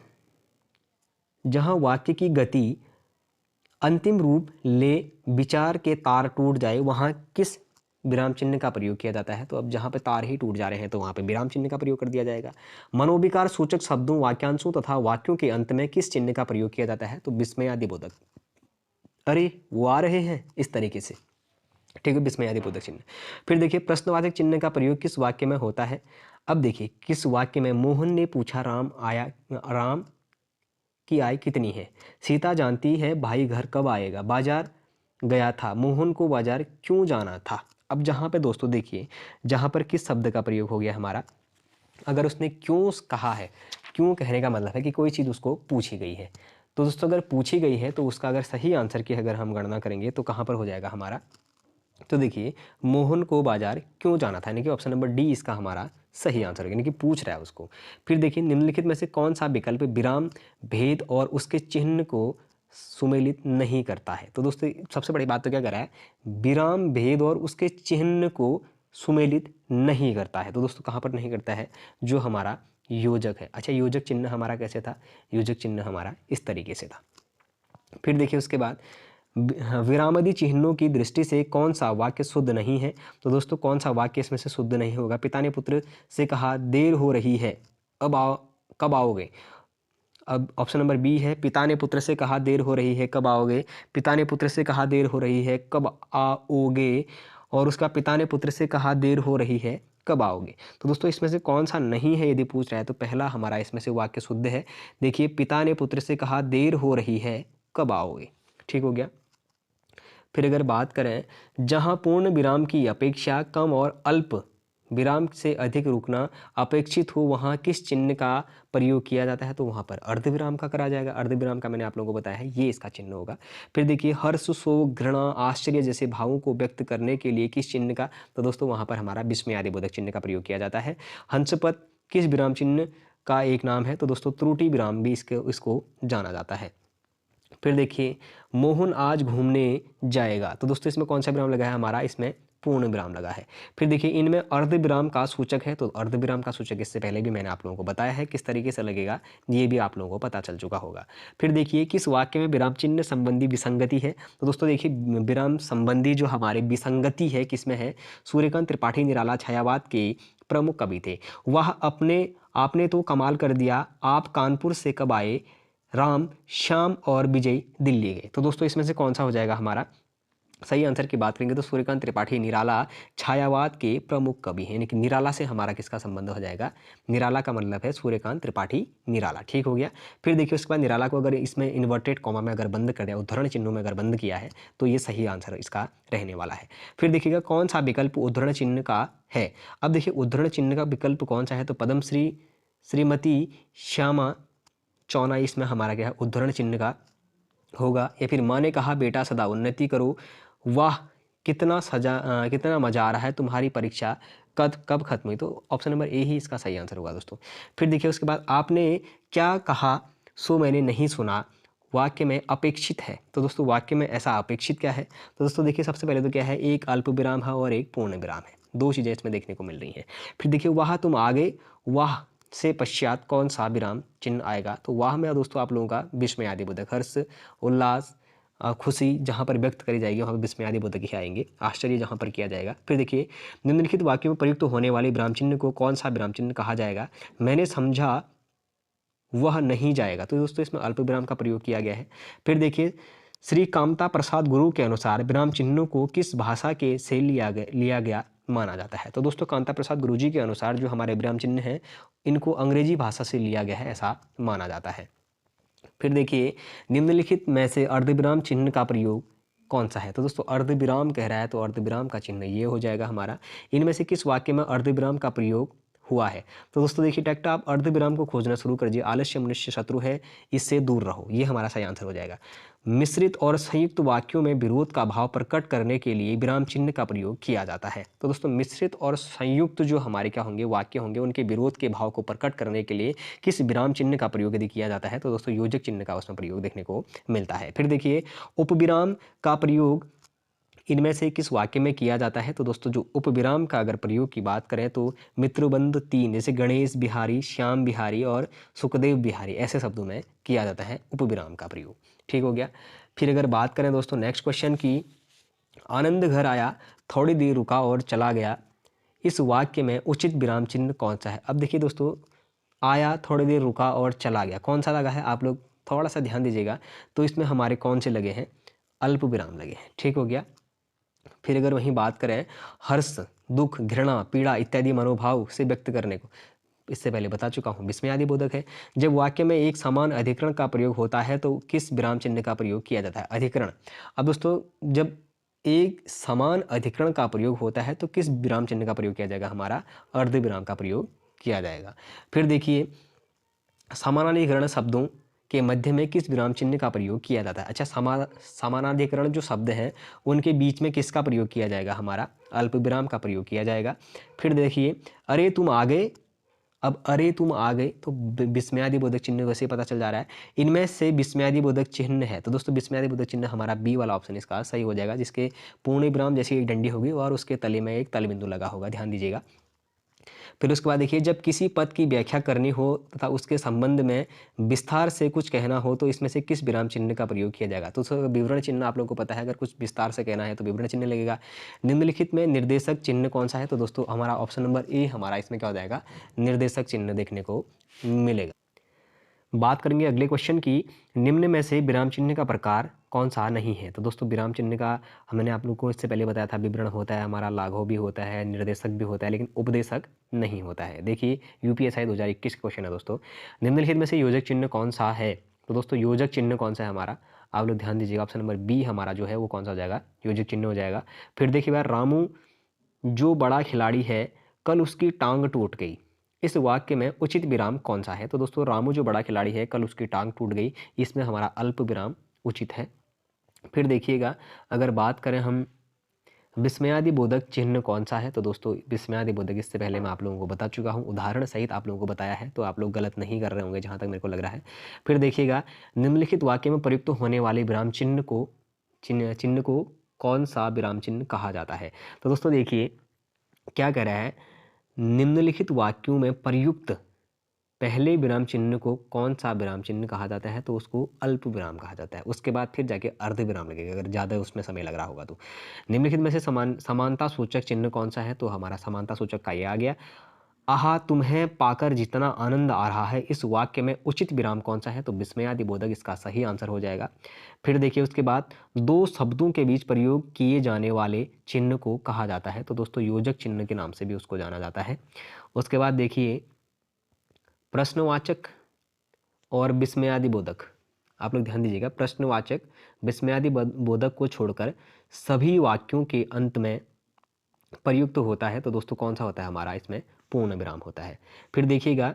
जहाँ वाक्य की गति अंतिम रूप ले विचार के तार टूट जाए वहाँ किस विराम चिन्ह का प्रयोग किया जाता है? तो अब जहाँ पे तार ही टूट जा रहे हैं तो वहाँ पे विराम चिन्ह का प्रयोग कर दिया जाएगा। मनोविकार सूचक शब्दों, वाक्यांशों तथा वाक्यों के अंत में किस चिन्ह का प्रयोग किया जाता है? तो विस्मयादिबोधक। अरे वो आ रहे हैं इस तरीके से, ठीक है, विस्मयादिबोधक चिन्ह। फिर देखिए प्रश्नवाचक चिन्ह का प्रयोग किस वाक्य में होता है? अब देखिए किस वाक्य में? मोहन ने पूछा राम की आय कितनी है? सीता जानती है भाई घर कब आएगा? बाजार गया था, मोहन को बाजार क्यों जाना था? अब जहाँ पे दोस्तों देखिए जहाँ पर किस शब्द का प्रयोग हो गया हमारा, अगर उसने क्यों कहा है, क्यों कहने का मतलब है कि कोई चीज़ उसको पूछी गई है। तो दोस्तों अगर पूछी गई है तो उसका अगर सही आंसर की अगर हम गणना करेंगे तो कहाँ पर हो जाएगा हमारा? तो देखिए मोहन को बाजार क्यों जाना था, यानी कि ऑप्शन नंबर डी इसका हमारा सही आंसर है, यानी कि पूछ रहा है उसको। फिर देखिए निम्नलिखित में से कौन सा विकल्प विराम भेद और उसके चिन्ह को सुमेलित नहीं करता है? तो दोस्तों सबसे बड़ी बात तो क्या कर रहा है? विराम भेद और उसके चिन्ह को सुमेलित नहीं करता है। तो दोस्तों कहाँ पर नहीं करता है? जो हमारा योजक है। अच्छा योजक चिन्ह हमारा कैसे था? योजक चिन्ह हमारा इस तरीके से था। फिर देखिए उसके बाद विरामादि चिन्हों की दृष्टि से कौन सा वाक्य शुद्ध नहीं है? तो दोस्तों कौन सा वाक्य इसमें से शुद्ध नहीं होगा? पिता ने पुत्र से कहा देर हो रही है, कब आओगे? अब ऑप्शन नंबर बी है, पिता ने पुत्र से कहा देर हो रही है कब आओगे? पिता ने पुत्र से कहा देर हो रही है कब आओगे? और उसका पिता ने पुत्र से कहा देर हो रही है कब आओगे? तो दोस्तों इसमें से कौन सा नहीं है यदि पूछ रहा है तो पहला हमारा इसमें से वाक्य शुद्ध है। देखिए पिता ने पुत्र से कहा देर हो रही है कब आओगे, ठीक हो गया। फिर अगर बात करें जहाँ पूर्ण विराम की अपेक्षा कम और अल्प विराम से अधिक रुकना अपेक्षित हो वहाँ किस चिन्ह का प्रयोग किया जाता है? तो वहाँ पर अर्धविराम का करा जाएगा। अर्धविराम का मैंने आप लोगों को बताया है, ये इसका चिन्ह होगा। फिर देखिए हर्ष, शोक, घृणा, आश्चर्य जैसे भावों को व्यक्त करने के लिए किस चिन्ह का? तो दोस्तों वहाँ पर हमारा विस्मयादिबोधक चिन्ह का प्रयोग किया जाता है। हंसपद किस विराम चिन्ह का एक नाम है? तो दोस्तों त्रुटि विराम भी इसको जाना जाता है। फिर देखिए मोहन आज घूमने जाएगा, तो दोस्तों इसमें कौन सा विराम लगा है हमारा? इसमें पूर्ण विराम लगा है। फिर देखिए इनमें अर्ध विराम का सूचक है, तो अर्ध विराम का सूचक इससे पहले भी मैंने आप लोगों को बताया है किस तरीके से लगेगा, ये भी आप लोगों को पता चल चुका होगा। फिर देखिए किस वाक्य में विराम चिन्ह संबंधी विसंगति है? तो दोस्तों देखिए विराम संबंधी जो हमारे विसंगति है किसमें है? सूर्यकांत त्रिपाठी निराला छायावाद के प्रमुख कवि थे। वह आपने तो कमाल कर दिया, आप कानपुर से कब आए, राम, श्याम और विजय दिल्ली गए। तो दोस्तों इसमें से कौन सा हो जाएगा हमारा? सही आंसर की बात करेंगे तो सूर्यकांत त्रिपाठी निराला छायावाद के प्रमुख कवि हैं, यानी कि निराला से हमारा किसका संबंध हो जाएगा? निराला का मतलब है सूर्यकांत त्रिपाठी निराला। ठीक हो गया। फिर देखिए उसके बाद निराला को अगर इसमें इन्वर्टेड कॉमा में अगर बंद कर दिया, उद्धरण चिन्हों में अगर बंद किया है, तो ये सही आंसर इसका रहने वाला है। फिर देखिएगा कौन सा विकल्प उद्धरण चिन्ह का है? अब देखिए उद्धरण चिन्ह का विकल्प कौन सा है? तो पद्मश्री, श्रीमती, श्यामा, चौना इसमें हमारा क्या है? उद्धरण चिन्ह का होगा। या फिर माँ ने कहा बेटा सदा उन्नति करो, वाह कितना मजा आ रहा है, तुम्हारी परीक्षा कब खत्म हुई? तो ऑप्शन नंबर ए ही इसका सही आंसर होगा दोस्तों। फिर देखिए उसके बाद आपने क्या कहा सो मैंने नहीं सुना, वाक्य में अपेक्षित है। तो दोस्तों वाक्य में ऐसा अपेक्षित क्या है? तो दोस्तों देखिए सबसे पहले तो क्या है, एक अल्प विराम है और एक पूर्ण विराम है, दो चीज़ें इसमें देखने को मिल रही हैं। फिर देखिए वाह तुम आगे, वाह से पश्चात कौन सा विराम चिन्ह आएगा? तो वाह में दोस्तों आप लोगों का विस्मयादिबोधक, हर्ष, उल्लास, खुशी जहाँ पर व्यक्त करी जाएगी वहाँ पर विस्मयादिबोधक ही आएंगे, आश्चर्य जहाँ पर किया जाएगा। फिर देखिए निम्नलिखित वाक्यों में प्रयुक्त होने वाले विराम चिन्ह को कौन सा विराम चिन्ह कहा जाएगा? मैंने समझा वह नहीं जाएगा। तो दोस्तों इसमें अल्प विराम का प्रयोग किया गया है। फिर देखिए श्री कामता प्रसाद गुरु के अनुसार विराम चिन्हों को किस भाषा के से लिया गया माना जाता है? तो दोस्तों कांता प्रसाद गुरु जी के अनुसार जो हमारे विराम चिन्ह हैं इनको अंग्रेजी भाषा से लिया गया है ऐसा माना जाता है। फिर देखिए निम्नलिखित में से अर्धविराम चिन्ह का प्रयोग कौन सा है? तो दोस्तों अर्धविराम कह रहा है तो अर्धविराम का चिन्ह ये हो जाएगा हमारा। इनमें से किस वाक्य में अर्धविराम का प्रयोग हुआ है? तो दोस्तों देखिए डायरेक्ट आप अर्धविराम को खोजना शुरू कर दीजिए। आलस्य मनुष्य शत्रु है, इससे दूर रहो, ये हमारा सही आंसर हो जाएगा। मिश्रित और संयुक्त वाक्यों में विरोध का भाव प्रकट करने के लिए विराम चिन्ह का प्रयोग किया जाता है। तो दोस्तों मिश्रित और संयुक्त जो हमारे क्या होंगे वाक्य होंगे उनके विरोध के भाव को प्रकट करने के लिए किस विराम चिन्ह का प्रयोग यदि किया जाता है? तो दोस्तों योजक चिन्ह का उसमें प्रयोग देखने को मिलता है। फिर देखिए उपविराम का प्रयोग इनमें से किस वाक्य में किया जाता है? तो दोस्तों जो उपविराम का अगर प्रयोग की बात करें तो मित्रबंध 3 जैसे गणेश बिहारी, श्याम बिहारी और सुखदेव बिहारी ऐसे शब्दों में किया जाता है उपविराम का प्रयोग। ठीक हो गया। फिर अगर बात करें दोस्तों नेक्स्ट क्वेश्चन की, आनंद घर आया, थोड़ी देर रुका और चला गया, इस वाक्य में उचित विराम चिन्ह कौन सा है? अब देखिए दोस्तों आया, थोड़ी देर रुका और चला गया, कौन सा लगा है? आप लोग थोड़ा सा ध्यान दीजिएगा। तो इसमें हमारे कौन से लगे हैं? अल्प विराम लगे हैं। ठीक हो गया। फिर अगर वहीं बात करें हर्ष, दुख, घृणा, पीड़ा इत्यादि मनोभाव से व्यक्त करने को, इससे पहले बता चुका हूँ विस्मयादिबोधक है। जब वाक्य में एक समान अधिकरण का प्रयोग होता है तो किस विराम चिन्ह का प्रयोग किया जाता है? अधिकरण। अब दोस्तों जब एक समान अधिकरण का प्रयोग होता है तो किस विराम चिन्ह का प्रयोग किया जाएगा? हमारा अर्ध विराम का प्रयोग किया जाएगा। फिर देखिए समानाधिकरण शब्दों के मध्य में किस विराम चिन्ह का प्रयोग किया जाता है? अच्छा समानाधिकरण जो शब्द हैं उनके बीच में किसका प्रयोग किया जाएगा? हमारा अल्प विराम का प्रयोग किया जाएगा। फिर देखिए अरे तुम आ गए, अब अरे तुम आ गए तो विस्मयादिबोधक चिन्ह वैसे ही पता चल जा रहा है। इनमें से विस्मयादिबोधक चिन्ह है तो दोस्तों विस्मयादिबोधक चिन्ह हमारा बी वाला ऑप्शन इसका सही हो जाएगा, जिसके पूर्ण विराम जैसी एक डंडी होगी और उसके तले में एक तलबिंदु लगा होगा, ध्यान दीजिएगा। फिर उसके बाद देखिए जब किसी पद की व्याख्या करनी हो तथा उसके संबंध में विस्तार से कुछ कहना हो तो इसमें से किस विराम चिन्ह का प्रयोग किया जाएगा? तो विवरण चिन्ह आप लोगों को पता है, अगर कुछ विस्तार से कहना है तो विवरण चिन्ह लगेगा। निम्नलिखित में निर्देशक चिन्ह कौन सा है? तो दोस्तों हमारा ऑप्शन नंबर ए हमारा इसमें क्या हो जाएगा? निर्देशक चिन्ह देखने को मिलेगा। बात करेंगे अगले क्वेश्चन की, निम्न में से विराम चिन्ह का प्रकार कौन सा नहीं है? तो दोस्तों विराम चिन्ह का हमने आप लोगों को इससे पहले बताया था, विवरण होता है हमारा, लाघव भी होता है, निर्देशक भी होता है, लेकिन उपदेशक नहीं होता है। देखिए यूपीएससी 2021 क्वेश्चन है दोस्तों, निम्नलिखित में से योजक चिन्ह कौन सा है? तो दोस्तों योजक चिन्ह कौन सा है हमारा? आप लोग ध्यान दीजिएगा, ऑप्शन नंबर बी हमारा जो है वो कौन सा हो जाएगा? योजक चिन्ह हो जाएगा। फिर देखिए यार रामू जो बड़ा खिलाड़ी है कल उसकी टांग टूट गई। इस वाक्य में उचित विराम कौन सा है? तो दोस्तों रामू जो बड़ा खिलाड़ी है, कल उसकी टांग टूट गई, इसमें हमारा अल्प विराम उचित है। फिर देखिएगा, अगर बात करें हम विस्मयादिबोधक चिन्ह कौन सा है? तो दोस्तों विस्मयादिबोधक इससे पहले मैं आप लोगों को बता चुका हूँ, उदाहरण सहित आप लोगों को बताया है, तो आप लोग गलत नहीं कर रहे होंगे जहाँ तक मेरे को लग रहा है। फिर देखिएगा, निम्नलिखित वाक्य में प्रयुक्त होने वाले विराम चिन्ह को कौन सा विराम चिन्ह कहा जाता है? तो दोस्तों देखिए क्या कह रहा है, निम्नलिखित वाक्यों में प्रयुक्त पहले विराम चिन्ह को कौन सा विराम चिन्ह कहा जाता है? तो उसको अल्प विराम कहा जाता है। उसके बाद फिर जाके अर्ध विराम लगेगा, अगर ज़्यादा उसमें समय लग रहा होगा तो। निम्नलिखित में से समानता सूचक चिन्ह कौन सा है? तो हमारा समानता सूचक का ये आ गया। आहा, तुम्हें पाकर जितना आनंद आ रहा है, इस वाक्य में उचित विराम कौन सा है? तो विस्मयादिबोधक इसका सही आंसर हो जाएगा। फिर देखिए उसके बाद दो शब्दों के बीच प्रयोग किए जाने वाले चिन्ह को कहा जाता है? तो दोस्तों योजक चिन्ह के नाम से भी उसको जाना जाता है। उसके बाद देखिए प्रश्नवाचक और विस्मयादिबोधक, आप लोग ध्यान दीजिएगा, प्रश्नवाचक विस्मयादिबोधक को छोड़कर सभी वाक्यों के अंत में प्रयुक्त होता है। तो दोस्तों कौन सा होता है हमारा? इसमें पूर्ण विराम होता है। फिर देखिएगा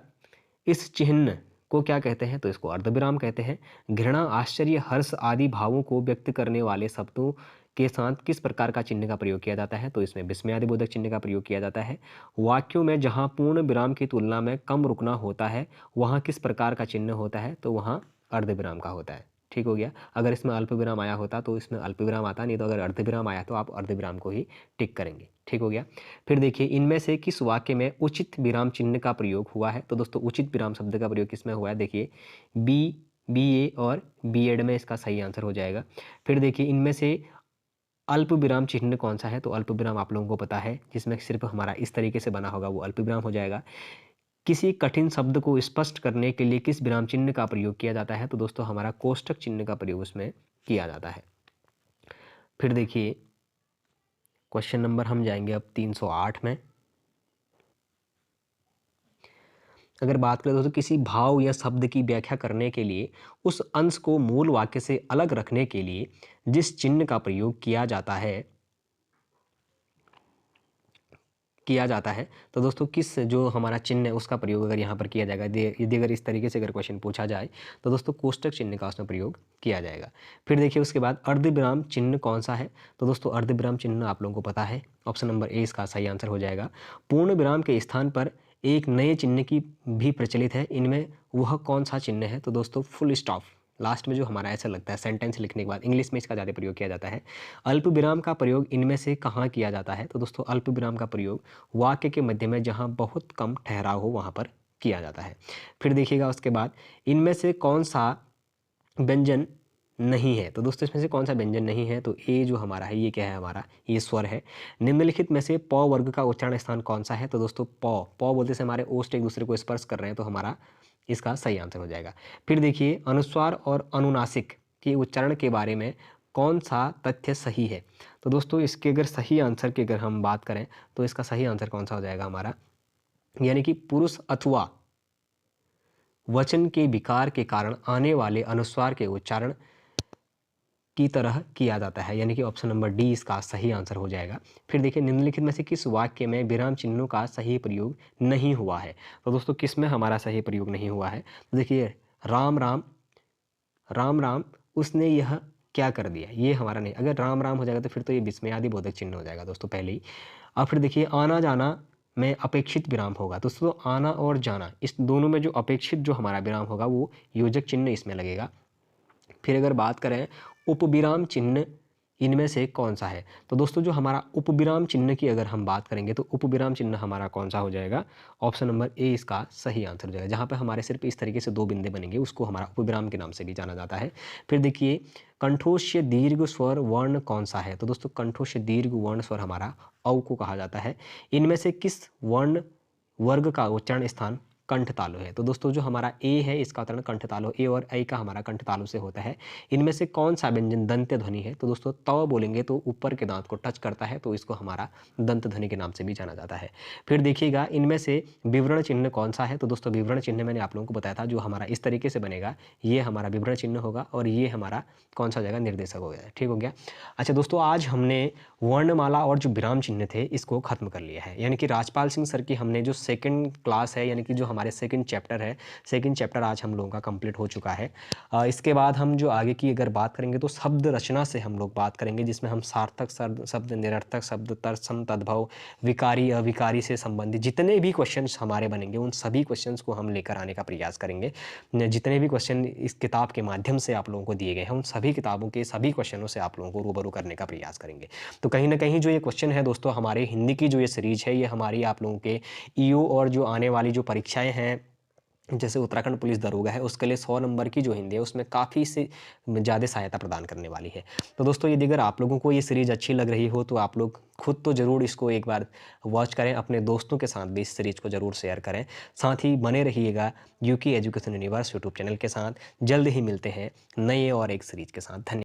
इस चिन्ह को क्या कहते हैं? तो इसको अर्धविराम कहते हैं। घृणा, आश्चर्य, हर्ष आदि भावों को व्यक्त करने वाले शब्दों के साथ किस प्रकार का चिन्ह का प्रयोग किया जाता है? तो इसमें विस्मयादिबोधक चिन्ह का प्रयोग किया जाता है। वाक्यों में जहाँ पूर्ण विराम की तुलना में कम रुकना होता है, वहाँ किस प्रकार का चिन्ह होता है? तो वहाँ अर्धविराम का होता है। ठीक हो गया। अगर इसमें अल्प विराम आया होता तो इसमें अल्प विराम आता, नहीं तो अगर अर्धविराम आया तो आप अर्धविराम को ही टिक करेंगे। ठीक हो गया। फिर देखिए इनमें से किस वाक्य में उचित विराम चिन्ह का प्रयोग हुआ है? तो दोस्तों उचित विराम शब्द का प्रयोग किसमें हुआ है? देखिए BA और B.Ed में इसका सही आंसर हो जाएगा। फिर देखिए इनमें से अल्प विराम चिन्ह कौन सा है? तो अल्प विराम आप लोगों को पता है, जिसमें सिर्फ हमारा इस तरीके से बना होगा वो अल्प विराम हो जाएगा। किसी कठिन शब्द को स्पष्ट करने के लिए किस विराम चिन्ह का प्रयोग किया जाता है? तो दोस्तों हमारा कोष्ठक चिन्ह का प्रयोग उसमें किया जाता है। फिर देखिए क्वेश्चन नंबर हम जाएंगे अब 308 में। अगर बात करें दोस्तों किसी भाव या शब्द की व्याख्या करने के लिए उस अंश को मूल वाक्य से अलग रखने के लिए जिस चिन्ह का प्रयोग किया जाता है, तो दोस्तों किस जो हमारा चिन्ह है उसका प्रयोग अगर यहाँ पर किया जाएगा, यदि अगर इस तरीके से अगर क्वेश्चन पूछा जाए तो दोस्तों कोष्ठक चिन्ह का उसमें प्रयोग किया जाएगा। फिर देखिए उसके बाद अर्धविराम चिन्ह कौन सा है? तो दोस्तों अर्धविराम चिन्ह आप लोगों को पता है, ऑप्शन नंबर ए इसका सही आंसर हो जाएगा। पूर्ण विराम के स्थान पर एक नए चिन्ह की भी प्रचलित है, इनमें वह कौन सा चिन्ह है? तो दोस्तों फुल स्टॉप, लास्ट में जो हमारा ऐसा लगता है सेंटेंस लिखने के बाद, इंग्लिश में इसका ज़्यादा प्रयोग किया जाता है। अल्प विराम का प्रयोग इनमें से कहाँ किया जाता है? तो दोस्तों अल्प विराम का प्रयोग वाक्य के मध्य में जहाँ बहुत कम ठहराव हो वहाँ पर किया जाता है। फिर देखिएगा उसके बाद इनमें से कौन सा व्यंजन नहीं है? तो दोस्तों इसमें से कौन सा व्यंजन नहीं है? तो ए जो हमारा है ये क्या है? हमारा ये स्वर है। निम्नलिखित में से प वर्ग का उच्चारण स्थान कौन सा है? तो दोस्तों प बोलते से हमारे ओष्ठ एक दूसरे को स्पर्श कर रहे हैं, तो हमारा इसका सही आंसर हो जाएगा। फिर देखिए अनुस्वार और अनुनासिक के उच्चारण के बारे में कौन सा तथ्य सही है? तो दोस्तों इसके अगर सही आंसर की अगर हम बात करें तो इसका सही आंसर कौन सा हो जाएगा हमारा, यानी कि पुरुष अथवा वचन के विकार के कारण आने वाले अनुस्वार के उच्चारण की तरह किया जाता है, यानी कि ऑप्शन नंबर डी इसका सही आंसर हो जाएगा। फिर देखिए निम्नलिखित में से किस वाक्य में विराम चिन्हों का सही प्रयोग नहीं हुआ है? तो दोस्तों किस में हमारा सही प्रयोग नहीं हुआ है? तो देखिए राम राम राम राम उसने यह क्या कर दिया, ये हमारा नहीं। अगर राम राम हो जाएगा तो फिर तो ये विस्मयादिबोधक चिन्ह हो जाएगा दोस्तों पहले ही। अब फिर देखिए आना जाना में अपेक्षित विराम होगा, दोस्तों आना और जाना इस दोनों में जो अपेक्षित जो हमारा विराम होगा वो योजक चिन्ह इसमें लगेगा। फिर अगर बात करें उपविराम चिन्ह इनमें से कौन सा है? तो दोस्तों जो हमारा उपविराम चिन्ह की अगर हम बात करेंगे तो उपविराम चिन्ह हमारा कौन सा हो जाएगा? ऑप्शन नंबर ए इसका सही आंसर हो जाएगा। जहाँ पे हमारे सिर्फ इस तरीके से दो बिंदे बनेंगे उसको हमारा उपविराम के नाम से भी जाना जाता है। फिर देखिए कंठोष्य दीर्घ स्वर वर्ण कौन सा है? तो दोस्तों कंठोष्य दीर्घ वर्ण स्वर हमारा औ को कहा जाता है। इनमें से किस वर्ण वर्ग का उच्चारण स्थान कंठ तालु है। तो दोस्तों जो हमारा ए है इसका उच्चारण कंठ तालु, ए और ऐ का हमारा कंठ तालु से होता है। इनमें से कौन-सा व्यंजन दंत्य ध्वनि है? तो दोस्तों त बोलेंगे तो ऊपर के दाँत को टच करता है, तो इसको हमारा दंत ध्वनि के नाम से भी जाना जाता है। फिर देखिएगा इनमें से विवरण चिन्ह कौन-सा है? तो दोस्तों विवरण चिन्ह मैंने आप लोगों को बताया था, जो हमारा इस तरीके से बनेगा, ये हमारा विवरण चिन्ह होगा और ये हमारा कौन-सा हो जाएगा? निर्देशक हो गया, ठीक हो गया। अच्छा दोस्तों, आज हमने वर्णमाला और जो विराम चिन्ह थे इसको खत्म कर लिया है। यानी कि राजपाल सिंह सर की हमने जो सेकंड क्लास है, यानी कि जो हमारे सेकंड चैप्टर है, सेकंड चैप्टर आज हम लोगों का कंप्लीट हो चुका है। इसके बाद हम जो आगे की अगर बात करेंगे तो शब्द रचना से हम लोग बात करेंगे, जिसमें हम सार्थक शब्द, निरर्थक शब्द, तत्सम, तद्भव, विकारी, अविकारी से संबंधित जितने भी क्वेश्चंस हमारे बनेंगे उन सभी क्वेश्चंस को हम लेकर आने का प्रयास करेंगे। जितने भी क्वेश्चन इस किताब के माध्यम से आप लोगों को दिए गए हैं, उन सभी किताबों के सभी क्वेश्चनों से आप लोगों को रूबरू करने का प्रयास करेंगे। तो कहीं न कहीं जो ये क्वेश्चन है दोस्तों, हमारे हिंदी की जो ये सीरीज़ है, ये हमारी आप लोगों के ईओ और जो आने वाली जो परीक्षाएँ हैं, जैसे उत्तराखंड पुलिस दरोगा है, उसके लिए 100 नंबर की जो हिंदी है, उसमें काफ़ी से ज़्यादा सहायता प्रदान करने वाली है। तो दोस्तों, यदि अगर आप लोगों को ये सीरीज़ अच्छी लग रही हो, तो आप लोग खुद तो ज़रूर इसको एक बार वॉच करें, अपने दोस्तों के साथ भी इस सीरीज़ को ज़रूर शेयर करें। साथ ही बने रहिएगा UK education universe YouTube channel के साथ। जल्द ही मिलते हैं नए और एक सीरीज़ के साथ। धन्य